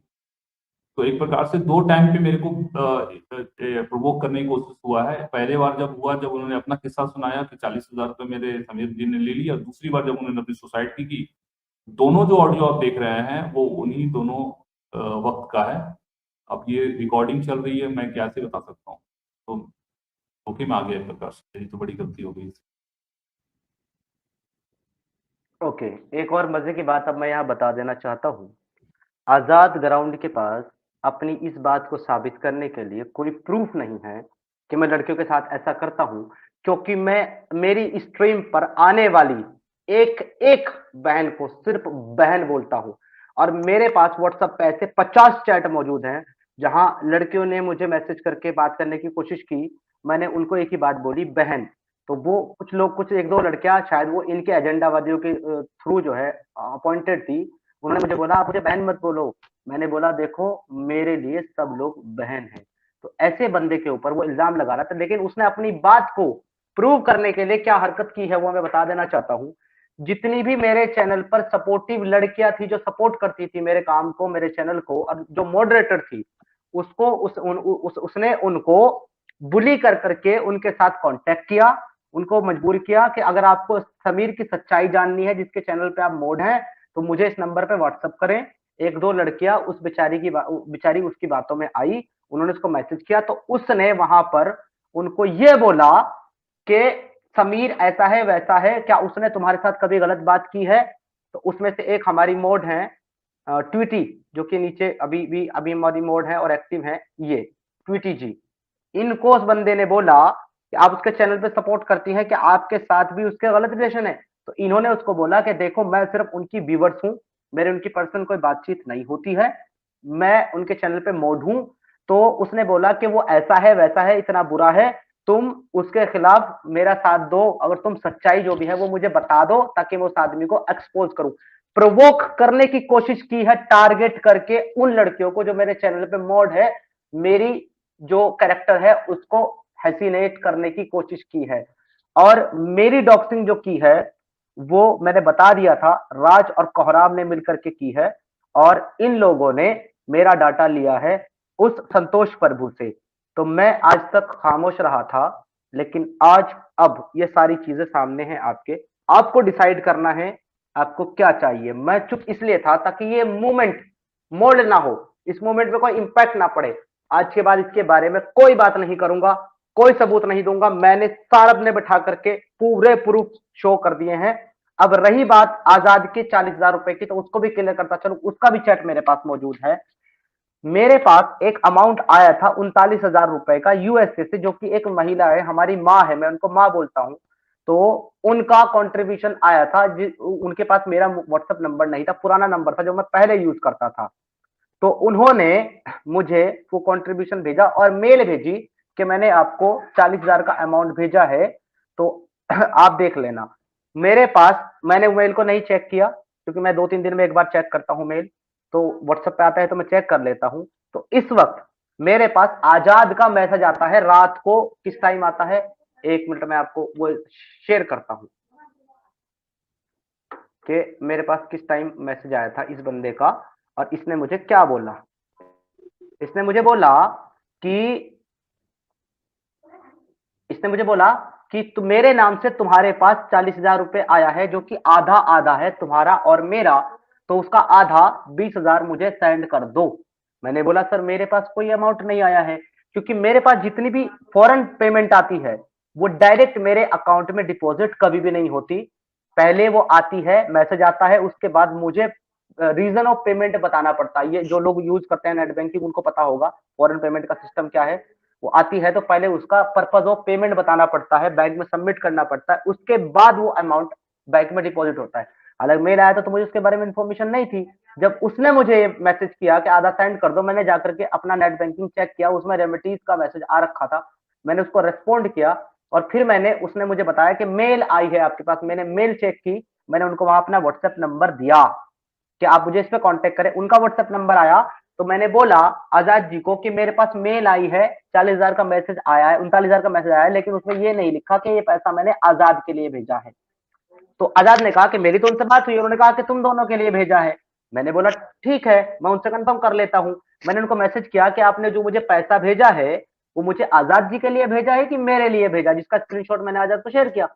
तो एक प्रकार से 2 टाइम पे मेरे को प्रोवोक करने की कोशिश हुआ है। पहले बार जब हुआ, जब उन्होंने अपना किस्सा सुनाया कि 40,000 रुपये मेरे समीर जी ने ले लिया, और दूसरी बार जब उन्होंने अपनी सुसाइड की, दोनों जो ऑडियो आप देख रहे हैं वो उन्हीं दोनों वक्त का है। अब ये रिकॉर्डिंग चल रही है, मैं कैसे बता सकता हूँ, तो धोखे में आ गया एक प्रकार से, मेरी तो बड़ी गलती हो गई। ओके, एक और मजे की बात अब मैं यहाँ बता देना चाहता हूँ। आजाद ग्राउंड के पास अपनी इस बात को साबित करने के लिए कोई प्रूफ नहीं है कि मैं लड़कियों के साथ ऐसा करता हूँ, क्योंकि मैं मेरी स्ट्रीम पर आने वाली एक एक बहन को सिर्फ बहन बोलता हूँ, और मेरे पास व्हाट्सएप पे ऐसे 50 चैट मौजूद हैं जहां लड़कियों ने मुझे मैसेज करके बात करने की कोशिश की, मैंने उनको एक ही बात बोली, बहन। तो वो कुछ लोग, कुछ एक दो लड़कियां शायद वो इनके एजेंडावादियों के थ्रू जो है अपॉइंटेड थी, उन्होंने मुझे बोला आप मुझे बहन मत बोलो। मैंने बोला देखो मेरे लिए सब लोग बहन हैं। तो ऐसे बंदे के ऊपर वो इल्जाम लगा रहा था, लेकिन उसने अपनी बात को प्रूव करने के लिए क्या हरकत की है वो मैं बता देना चाहता हूँ। जितनी भी मेरे चैनल पर सपोर्टिव लड़कियां थी जो सपोर्ट करती थी मेरे काम को, मेरे चैनल को, और जो मॉडरेटर थी उसको उसने उनको बुली कर करके उनके साथ कांटेक्ट किया, उनको मजबूर किया कि अगर आपको समीर की सच्चाई जाननी है जिसके चैनल पे आप मोड हैं तो मुझे इस नंबर पे व्हाट्सएप करें। एक दो लड़कियां उस बेचारी उसकी बातों में आई, उन्होंने उसको मैसेज किया, तो उसने वहां पर उनको ये बोला कि समीर ऐसा है वैसा है, क्या उसने तुम्हारे साथ कभी गलत बात की है। तो उसमें से एक हमारी मोड है ट्वीटी, जो कि नीचे अभी हमारी मोड है और एक्टिव है, ये ट्वीटी जी। इनको उस बंदे ने बोला कि आप उसके चैनल पे सपोर्ट करती हैं कि आपके साथ भी उसके गलत रिलेशन है। तो इन्होंने उसको बोला कि देखो मैं सिर्फ उनकी व्यूवर्स हूं, मेरे उनकी पर्सनल कोई बातचीत नहीं होती है, मैं उनके चैनल पे मोड हूं। तो उसने बोला कि वो ऐसा है वैसा है, इतना बुरा है, तुम उसके खिलाफ मेरा साथ दो, अगर तुम सच्चाई जो भी है वो मुझे बता दो ताकि मैं उस आदमी को एक्सपोज करूं। प्रोवोक करने की कोशिश की है, टारगेट करके उन लड़कियों को जो मेरे चैनल पे मोड है, मेरी जो कैरेक्टर है उसको हैसिनेट करने की कोशिश की है। और मेरी डॉक्सिंग जो की है वो मैंने बता दिया था, राज और कोहराब ने मिलकर के की है, और इन लोगों ने मेरा डाटा लिया है उस संतोष प्रभु से। तो मैं आज तक खामोश रहा था, लेकिन आज अब ये सारी चीजें सामने हैं आपके, आपको डिसाइड करना है आपको क्या चाहिए। मैं चुप इसलिए था ताकि ये मूवमेंट मोल्ड ना हो, इस मूवमेंट पे कोई इंपैक्ट ना पड़े। आज के बाद इसके बारे में कोई बात नहीं करूंगा, कोई सबूत नहीं दूंगा, मैंने सारब ने बैठा करके पूरे प्रूफ शो कर दिए हैं। अब रही बात आजाद के 40,000 रुपए की, तो उसको भी क्लियर करता चलो, उसका भी चैट मेरे पास मौजूद है। मेरे पास एक अमाउंट आया था 39,000 रुपए का यूएसए से, जो कि एक महिला है, हमारी माँ है, मैं उनको माँ बोलता हूं, तो उनका कंट्रीब्यूशन आया था। उनके पास मेरा व्हाट्सएप नंबर नहीं था, पुराना नंबर था जो मैं पहले यूज करता था। तो उन्होंने मुझे वो कंट्रीब्यूशन भेजा और मेल भेजी कि मैंने आपको 40,000 का अमाउंट भेजा है, तो आप देख लेना। मेरे पास, मैंने मेल को नहीं चेक किया क्योंकि मैं 2-3 दिन में एक बार चेक करता हूं मेल, तो व्हाट्सएप पे आता है तो मैं चेक कर लेता हूं। तो इस वक्त मेरे पास आजाद का मैसेज आता है रात को, किस टाइम आता है 1 मिनट में आपको वो शेयर करता हूं। कि मेरे पास किस टाइम मैसेज आया था इस बंदे का और इसने मुझे क्या बोला। इसने मुझे बोला कि मेरे नाम से तुम्हारे पास 40,000 रुपए आया है, जो कि आधा आधा है तुम्हारा और मेरा, तो उसका आधा 20,000 मुझे सेंड कर दो। मैंने बोला सर मेरे पास कोई अमाउंट नहीं आया है, क्योंकि मेरे पास जितनी भी फॉरेन पेमेंट आती है वो डायरेक्ट मेरे अकाउंट में डिपॉजिट कभी भी नहीं होती। पहले वो आती है, मैसेज आता है, उसके बाद मुझे रीजन ऑफ पेमेंट बताना पड़ता है। ये जो लोग यूज करते हैं नेट बैंकिंग उनको पता होगा फॉरेन पेमेंट का सिस्टम क्या है। वो आती है तो पहले उसका पर्पज ऑफ पेमेंट बताना पड़ता है, बैंक में सबमिट करना पड़ता है, उसके बाद वो अमाउंट बैंक में डिपॉजिट होता है। हालांकि मेल आया था तो मुझे उसके बारे में इंफॉर्मेशन नहीं थी। जब उसने मुझे मैसेज किया कि आधा सेंड कर दो, मैंने जाकर के अपना नेट बैंकिंग चेक किया, उसमें रेमिटीज का मैसेज आ रखा था। मैंने उसको रेस्पॉन्ड किया और फिर उसने मुझे बताया कि मेल आई है आपके पास। मैंने मेल चेक की, मैंने उनको वहां अपना व्हाट्सएप नंबर दिया कि आप मुझे इस पे कांटेक्ट करें। उनका व्हाट्सएप नंबर आया तो मैंने बोला आजाद जी को कि मेरे पास मेल आई है, 40,000 का मैसेज आया है, 39,000 का मैसेज आया है, लेकिन उसमें ये नहीं लिखा कि ये पैसा मैंने आजाद के लिए भेजा है। तो आजाद ने कहा कि मेरी तो उनसे बात हुई, उन्होंने कहा कि तुम दोनों के लिए भेजा है। मैंने बोला ठीक है, मैं उनसे कंफर्म कर लेता हूं। मैंने उनको मैसेज किया कि आपने जो मुझे पैसा भेजा है वो मुझे आजाद जी के लिए भेजा है कि मेरे लिए भेजा, जिसका स्क्रीनशॉट मैंने आजाद को शेयर किया।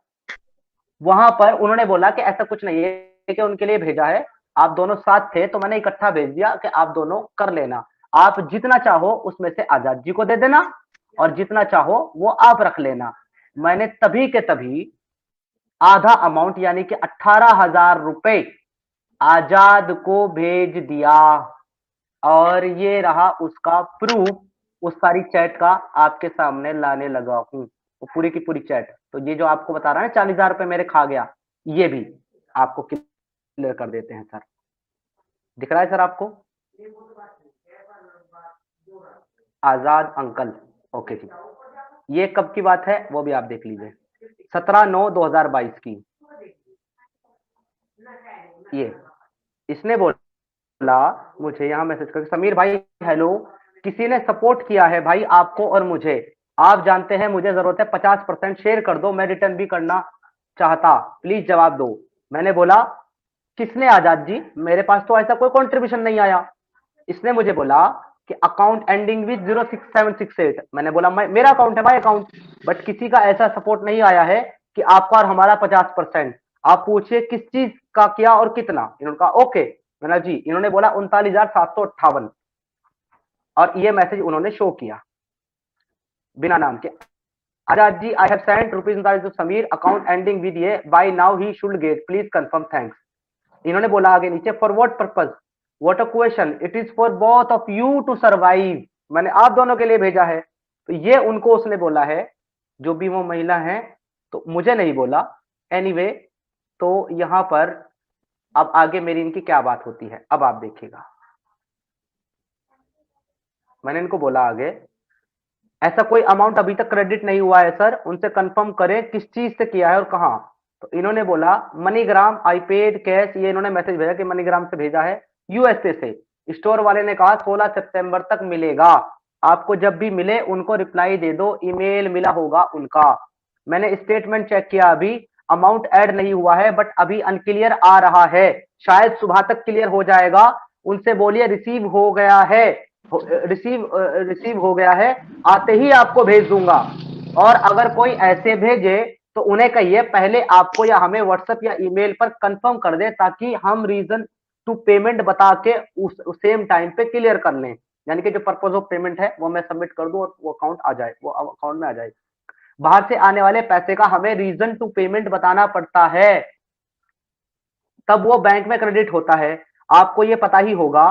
वहां पर उन्होंने बोला कि ऐसा कुछ नहीं है कि उनके लिए भेजा है, आप दोनों साथ थे तो मैंने इकट्ठा भेज दिया कि आप दोनों कर लेना, आप जितना चाहो उसमें से आजाद जी को दे देना और जितना चाहो वो आप रख लेना। मैंने तभी के तभी आधा अमाउंट यानी कि 18,000 रुपए आजाद को भेज दिया और ये रहा उसका प्रूफ। उस सारी चैट का आपके सामने लाने लगा हूं, वो पूरी की पूरी चैट। तो ये जो आपको बता रहा है 40,000 रुपए मेरे खा गया, ये भी आपको क्लियर कर देते हैं सर। दिख रहा है सर आपको? आजाद अंकल, ओके जी। ये कब की बात है वो भी आप देख लीजिए, 17/9/2022 की। ये इसने बोला मुझे यहाँ मैसेज करके, समीर भाई हेलो, किसी ने सपोर्ट किया है भाई आपको और मुझे, आप जानते हैं मुझे जरूरत है, 50% शेयर कर दो, मैं रिटर्न भी करना चाहता, प्लीज जवाब दो। मैंने बोला किसने आजाद जी, मेरे पास तो ऐसा कोई कंट्रीब्यूशन नहीं आया। इसने मुझे बोला कि अकाउंट एंडिंग विद 06768। मैंने बोला मेरा अकाउंट है भाई अकाउंट, बट किसी का ऐसा सपोर्ट नहीं आया है कि आपका और हमारा 50%। आप पूछिए किस चीज का किया और कितना। इन्होंने कहा ओके, मैंने जी। इन्होंने बोला 39,758 और ये मैसेज उन्होंने शो किया बिना नाम के। Azad ji I have sent ₹39 to Sameer, account ending with ये, by now he should get, please confirm, thanks. इन्होंने बोला आगे नीचे for what purpose, what a question, it is for both of you to survive. मैंने आप दोनों के लिए भेजा है। तो ये उनको उसने बोला है, जो भी वो महिला है, तो मुझे नहीं बोला। एनीवे तो यहां पर अब आगे मेरी इनकी क्या बात होती है, अब आप देखिएगा। मैंने इनको बोला आगे ऐसा कोई अमाउंट अभी तक क्रेडिट नहीं हुआ है सर, उनसे कंफर्म करें किस चीज से किया है और कहां। तो इन्होंने बोला मनीग्राम, आई पेड कैश, ये इन्होंने मैसेज भेजा कि मनीग्राम से भेजा है, यूएसए से। स्टोर वाले ने कहा 16 सितंबर तक मिलेगा, आपको जब भी मिले उनको रिप्लाई दे दो, ईमेल मिला होगा उनका। मैंने स्टेटमेंट चेक किया, अभी अमाउंट ऐड नहीं हुआ है, बट अभी अनक्लियर आ रहा है, शायद सुबह तक क्लियर हो जाएगा। उनसे बोलिए रिसीव हो गया है, रिसीव हो गया है, आते ही आपको भेज दूंगा। और अगर कोई ऐसे भेजे तो उन्हें कहिए पहले आपको या हमें व्हाट्सएप या ईमेल पर कंफर्म कर दे, ताकि हम रीजन टू पेमेंट बता के उस सेम टाइम पे क्लियर कर लें। यानी कि जो पर्पज ऑफ पेमेंट है वो मैं सबमिट कर दूं और वो अकाउंट आ जाए, वो अकाउंट में आ जाए। बाहर से आने वाले पैसे का हमें रीजन टू पेमेंट बताना पड़ता है, तब वो बैंक में क्रेडिट होता है। आपको ये पता ही होगा,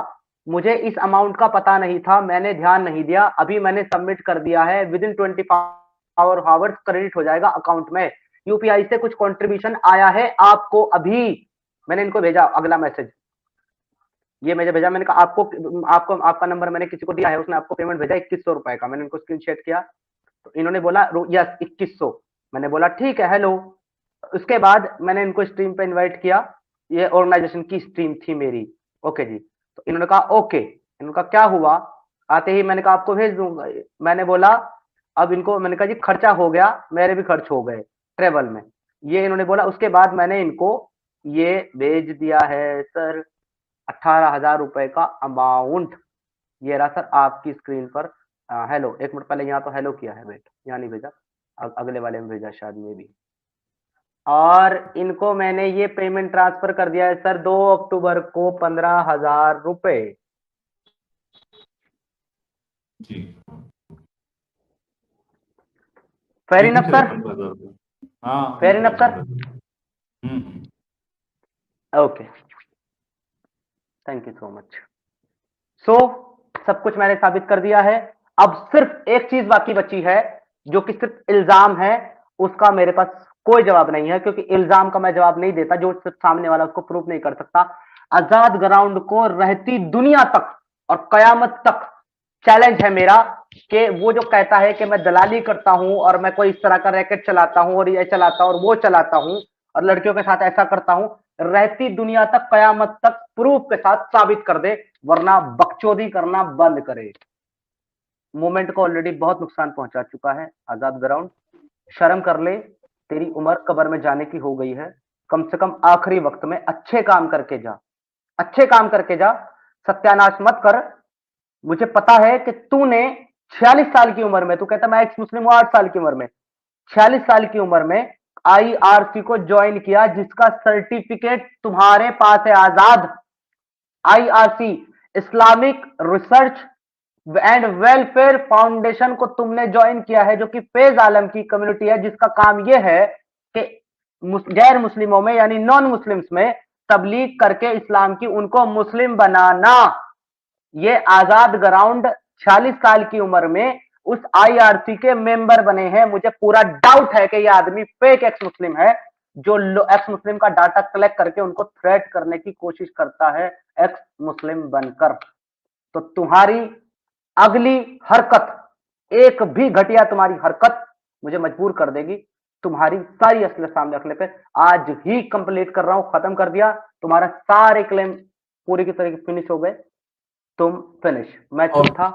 मुझे इस अमाउंट का पता नहीं था, मैंने ध्यान नहीं दिया, अभी मैंने सबमिट कर दिया है, विद इन 24 आवर्स क्रेडिट हो जाएगा अकाउंट में। यूपीआई से कुछ कंट्रीब्यूशन आया है आपको अभी। मैंने इनको भेजा अगला मैसेज, ये मैंने भेजा, मैंने कहा आपको आपका नंबर मैंने किसी को दिया है, उसने आपको पेमेंट भेजा 2100 रुपए का। मैंने इनको स्क्रीनशॉट किया तो इन्होंने बोला यस 2100। मैंने बोला ठीक है हेलो। उसके बाद मैंने इनको स्ट्रीम पे इनवाइट किया, ये ऑर्गेनाइजेशन की स्ट्रीम थी मेरी, ओके जी। तो इन्होंने कहा ओके, इनका क्या हुआ, आते ही मैंने कहा आपको भेज दूंगा। मैंने बोला अब इनको, मैंने कहा जी खर्चा हो गया, मेरे भी खर्च हो गए ट्रेवल में, ये इन्होंने बोला। उसके बाद मैंने इनको ये भेज दिया है सर 18,000 रुपए का अमाउंट। ये रहा सर आपकी स्क्रीन पर। हेलो, एक मिनट पहले यहाँ तो हेलो किया है, वेट, यहाँ नहीं भेजा, अगले वाले में भेजा शायद में भी। और इनको मैंने ये पेमेंट ट्रांसफर कर दिया है सर 2 अक्टूबर को 15,000 रुपए। जी, फेयर ये इनफ दिख रहे सर, 15,000 रुपये। हाँ, फेयर दिख रहे enough sir. 15,000। Hmm. Okay, thank you so much. So सब कुछ मैंने साबित कर दिया है। अब सिर्फ एक चीज बाकी बची है, जो कि सिर्फ इल्जाम है, उसका मेरे पास कोई जवाब नहीं है, क्योंकि इल्जाम का मैं जवाब नहीं देता जो सिर्फ सामने वाला उसको प्रूफ नहीं कर सकता। आजाद ग्राउंड को रहती दुनिया तक और कयामत तक चैलेंज है मेरा कि वो जो कहता है कि मैं दलाली करता हूं और मैं कोई इस तरह का रैकेट चलाता हूं और ये चलाता हूं और वो चलाता हूं और लड़कियों के साथ ऐसा करता हूं, रहती दुनिया तक कयामत तक प्रूफ के साथ साबित कर दे, वरना बकचोदी करना बंद करे। मूवमेंट को ऑलरेडी बहुत नुकसान पहुंचा चुका है आजाद ग्राउंड, शर्म कर ले, तेरी उम्र कब्र में जाने की हो गई है। कम से कम आखिरी वक्त में अच्छे काम करके जा, अच्छे काम करके जा, सत्यानाश मत कर। मुझे पता है कि तूने 46 साल की उम्र में, तू कहता मैं एक्स मुस्लिम हूं 8 साल की उम्र में, 46 साल की उम्र में आईआरसी को ज्वाइन किया, जिसका सर्टिफिकेट तुम्हारे पास है Azad. IRC Islamic research and welfare foundation को तुमने ज्वाइन किया है, जो कि फैज आलम की कम्युनिटी है, जिसका काम यह है कि गैर मुस्लिमों में यानी नॉन मुस्लिम्स में तबलीग करके इस्लाम की उनको मुस्लिम बनाना। ये आजाद ग्राउंड 46 साल की उम्र में उस आईआरसी के मेंबर बने हैं। मुझे पूरा डाउट है कि ये आदमी फेक एक्स मुस्लिम है, जो एक्स मुस्लिम का डाटा कलेक्ट करके उनको थ्रेट करने की कोशिश करता है एक्स मुस्लिम बनकर। तो तुम्हारी अगली हरकत, एक भी घटिया तुम्हारी हरकत मुझे मजबूर कर देगी तुम्हारी सारी असलियत सामने रखने पे। आज ही कंप्लीट कर रहा हूं, खत्म कर दिया तुम्हारा सारे क्लेम, पूरी की तरह फिनिश हो गए, तुम फिनिश। मैं चुप और था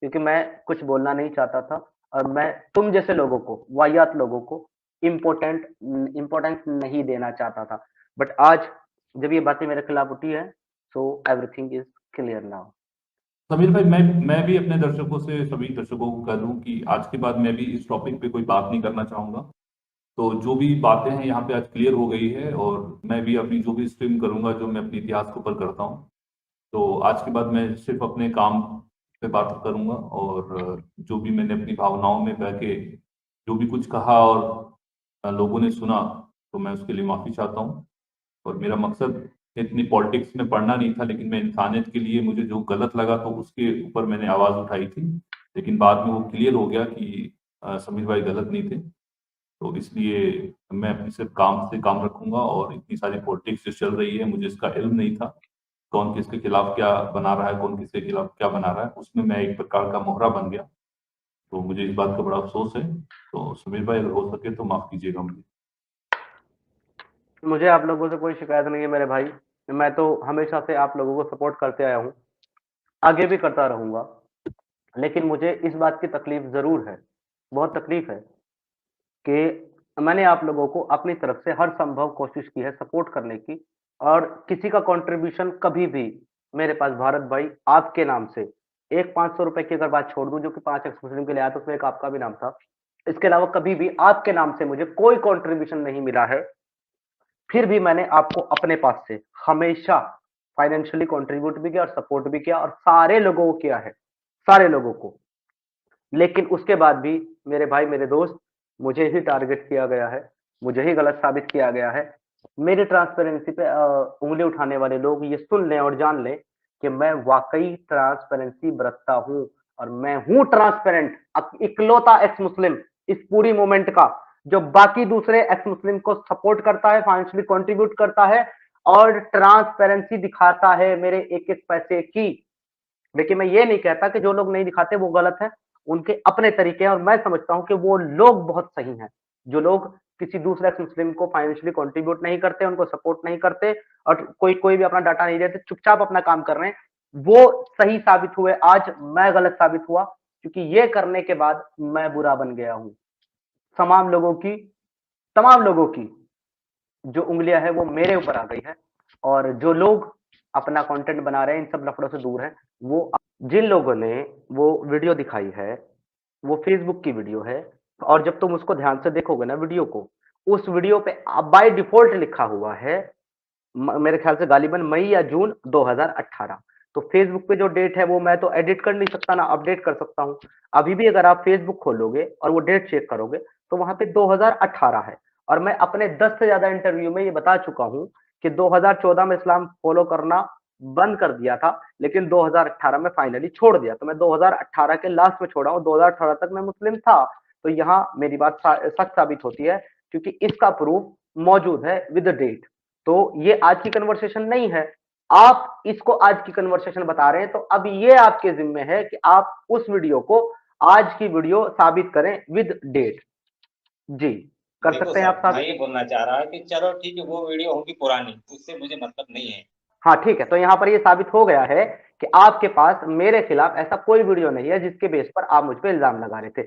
क्योंकि मैं कुछ बोलना नहीं चाहता था, और मैं तुम जैसे लोगों को, वाहियात लोगों को इंपॉर्टेंस नहीं देना चाहता था। बट आज जब ये बातें मेरे खिलाफ उठी है, so everything is clear now. Sameer भाई, मैं भी अपने दर्शकों से, सभी दर्शकों को कह दूं कि आज के बाद मैं भी इस टॉपिक पे कोई बात नहीं करना चाहूंगा। तो जो भी बातें हैं यहाँ पे आज क्लियर हो गई है, और मैं भी अपनी जो भी स्ट्रीम करूंगा, जो मैं अपने इतिहास के ऊपर करता हूँ, तो आज के बाद मैं सिर्फ अपने काम पे बात करूंगा। और जो भी मैंने अपनी भावनाओं में बह के जो भी कुछ कहा और लोगों ने सुना, तो मैं उसके लिए माफ़ी चाहता हूँ। और मेरा मकसद इतनी पॉलिटिक्स में पढ़ना नहीं था, लेकिन मैं इंसानियत के लिए, मुझे जो गलत लगा तो उसके ऊपर मैंने आवाज़ उठाई थी। लेकिन बाद में वो क्लियर हो गया कि समीर भाई गलत नहीं थे। तो इसलिए मैं अपनी सिर्फ काम से काम रखूंगा, और इतनी सारी पॉलिटिक्स जो चल रही है, मुझे इसका इल्म नहीं था, कौन किसके खिलाफ क्या बना रहा है, कौन किसके खिलाफ क्या बना रहा है, उसमें मैं एक प्रकार का मोहरा बन गया। तो मुझे इस बात का बड़ा अफसोस है। तो समीर भाई, अगर हो सके तो माफ़ कीजिएगा मुझे। मुझे आप लोगों से कोई शिकायत नहीं है मेरे भाई, मैं तो हमेशा से आप लोगों को सपोर्ट करते आया हूँ, आगे भी करता रहूंगा। लेकिन मुझे इस बात की तकलीफ जरूर है, बहुत तकलीफ है, कि मैंने आप लोगों को अपनी तरफ से हर संभव कोशिश की है सपोर्ट करने की, और किसी का कंट्रीब्यूशन कभी भी मेरे पास, भारत भाई, आपके नाम से एक 500 रुपए की अगर बात छोड़ दूं, जो कि 5 एक्स मुस्लिम के लिए आया, तो उसमें एक आपका भी नाम था, इसके अलावा कभी भी आपके नाम से मुझे कोई कंट्रीब्यूशन नहीं मिला है। फिर भी मैंने आपको अपने पास से हमेशा फाइनेंशियली कंट्रीब्यूट भी किया और सपोर्ट भी किया, और सारे लोगों को किया है, सारे लोगों को। लेकिन उसके बाद भी मेरे भाई, मेरे दोस्त, मुझे ही टारगेट किया गया है, मुझे ही गलत साबित किया गया है। मेरी ट्रांसपेरेंसी पे उंगली उठाने वाले लोग ये सुन लें और जान लें कि मैं वाकई ट्रांसपेरेंसी बरतता हूं, और मैं हूं ट्रांसपेरेंट, इकलौता एक्स मुस्लिम इस पूरी मूवमेंट का, जो बाकी दूसरे एक्स मुस्लिम को सपोर्ट करता है, फाइनेंशियली कंट्रीब्यूट करता है और ट्रांसपेरेंसी दिखाता है मेरे एक एक पैसे की। लेकिन मैं ये नहीं कहता कि जो लोग नहीं दिखाते वो गलत है, उनके अपने तरीके हैं, और मैं समझता हूं कि वो लोग बहुत सही हैं, जो लोग किसी दूसरे मुस्लिम को फाइनेंशियली कंट्रीब्यूट नहीं करते, उनको सपोर्ट नहीं करते, और कोई कोई भी अपना डाटा नहीं देते, चुपचाप अपना काम कर रहे हैं, वो सही साबित हुए। आज मैं गलत साबित हुआ, क्योंकि ये करने के बाद मैं बुरा बन गया हूं। तमाम लोगों की, तमाम लोगों की जो उंगलियां है वो मेरे ऊपर आ गई है, और जो लोग अपना कंटेंट बना रहे हैं इन सब लफड़ों से दूर हैं। वो जिन लोगों ने वो वीडियो दिखाई है वो फेसबुक की वीडियो है, और जब तुम उसको ध्यान से देखोगे ना वीडियो को, उस वीडियो पे बाय डिफॉल्ट लिखा हुआ है मेरे ख्याल से गालिबन मई या जून 2018। तो फेसबुक पे जो डेट है वो मैं तो एडिट कर नहीं सकता ना अपडेट कर सकता हूँ। अभी भी अगर आप फेसबुक खोलोगे और वो डेट चेक करोगे तो वहां पे 2018 है, और मैं अपने 10 से ज्यादा इंटरव्यू में ये बता चुका हूँ कि 2014 में इस्लाम फॉलो करना बंद कर दिया था, लेकिन 2018 में फाइनली छोड़ दिया। तो मैं 2018 के लास्ट में छोड़ा हूँ, 2018 तक मैं मुस्लिम था। तो यहाँ मेरी बात सच साबित होती है, क्योंकि इसका प्रूफ मौजूद है विद डेट। तो ये आज की कन्वर्सेशन नहीं है, आप इसको आज की कन्वर्सेशन बता रहे हैं, तो अब ये आपके जिम्मे है कि आप उस वीडियो को आज की वीडियो साबित करें विद डेट। जी, कर देखो सकते हैं सर, आप मैं साबित? ये बोलना चाह रहा कि चलो ठीक है, वो वीडियो होगी पुरानी, उससे मुझे मतलब नहीं है। हाँ ठीक है, तो यहाँ पर ये साबित हो गया है कि आपके पास मेरे खिलाफ ऐसा कोई वीडियो नहीं है जिसके बेस पर आप मुझ पे इल्जाम लगा रहे थे।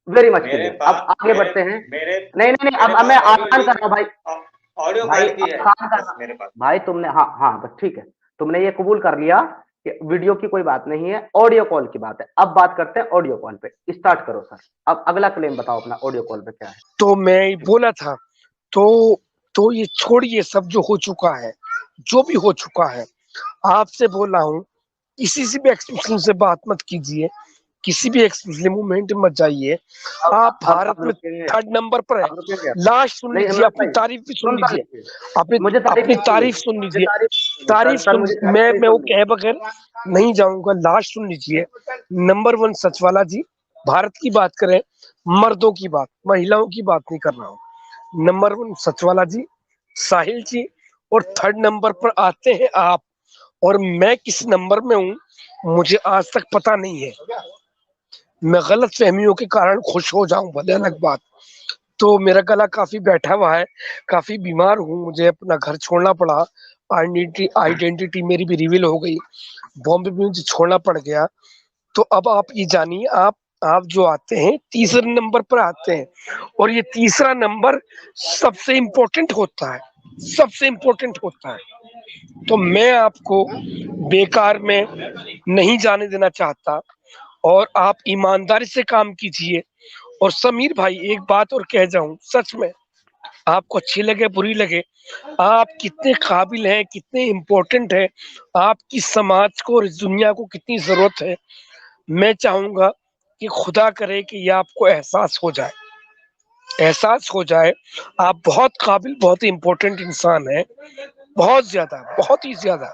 वेरी मच मेरे क्लियर। अब पास आगे बढ़ते हैं। मेरे नहीं नहीं नहीं, मेरे अब मैं पास ऑडियो आसान कर लिंक, रहा हूँ भाई। ऑडियो भाई क्वालिटी है आसान कर बस रहा मेरे पास। भाई, तुमने हाँ हाँ बस ठीक है, तुमने ये कबूल कर लिया कि वीडियो की कोई बात नहीं है, ऑडियो कॉल की बात है। अब बात करते हैं ऑडियो कॉल पे। स्टार्ट करो सर, अब अगला क्लेम बताओ अपना ऑडियो कॉल पे क्या है। तो मैं बोला था, तो ये छोड़िए, सब जो हो चुका है, जो भी हो चुका है, आपसे बोल रहा हूँ, किसी से भी एक्सप्रेशन से बात मत कीजिए, किसी भी एक्सप्रेशन मूवमेंट मत जाइए। आप भारत अब में रुकेंगे, 3rd नंबर पर है। अब रुकेंगे। लास्ट सुन नहीं लीजिए, इमरान अपनी भाई, तारीफ भी सुन सुन तो लीजिए, लीजिए, अपनी मुझे तारीफ अपनी नहीं तारीफ सुननी, सुन मुझे लीजिए, तारीफ तारीफ सर, सुन। मुझे तारीफ मैं नहीं मैं वो सुननी। कहे बगैर नहीं जाऊंगा। लास्ट सुन लीजिए। नंबर 1 सचवाला जी, भारत की बात करें, मर्दों की बात, महिलाओं की बात नहीं कर रहा हूँ। नंबर 1 सचवाला जी, साहिल जी, और 3rd नंबर पर आते हैं आप। और मैं किस नंबर में हूँ मुझे आज तक पता नहीं है। मैं गलत फहमियों के कारण खुश हो जाऊं भले अलग बात। तो मेरा गला काफी बैठा हुआ है, काफी बीमार हूँ, मुझे अपना घर छोड़ना पड़ा, आइडेंटिटी मेरी भी रिवील हो गई, बॉम्बे भी मुझे छोड़ना पड़ गया। तो अब आप ये जानिए, आप जो आते हैं तीसरे नंबर पर आते हैं, और ये तीसरा नंबर सबसे इम्पोर्टेंट होता है, सबसे इम्पोर्टेंट होता है। तो मैं आपको बेकार में नहीं जाने देना चाहता, और आप ईमानदारी से काम कीजिए। और समीर भाई, एक बात और कह जाऊं, सच में आपको अच्छी लगे बुरी लगे, आप कितने काबिल हैं, कितने इम्पोर्टेंट हैं, आपकी समाज को और इस दुनिया को कितनी जरूरत है, मैं चाहूंगा कि खुदा करे कि ये आपको एहसास हो जाए, एहसास हो जाए। आप बहुत काबिल, बहुत इम्पोर्टेंट इंसान हैं, बहुत ज्यादा, बहुत ही ज्यादा।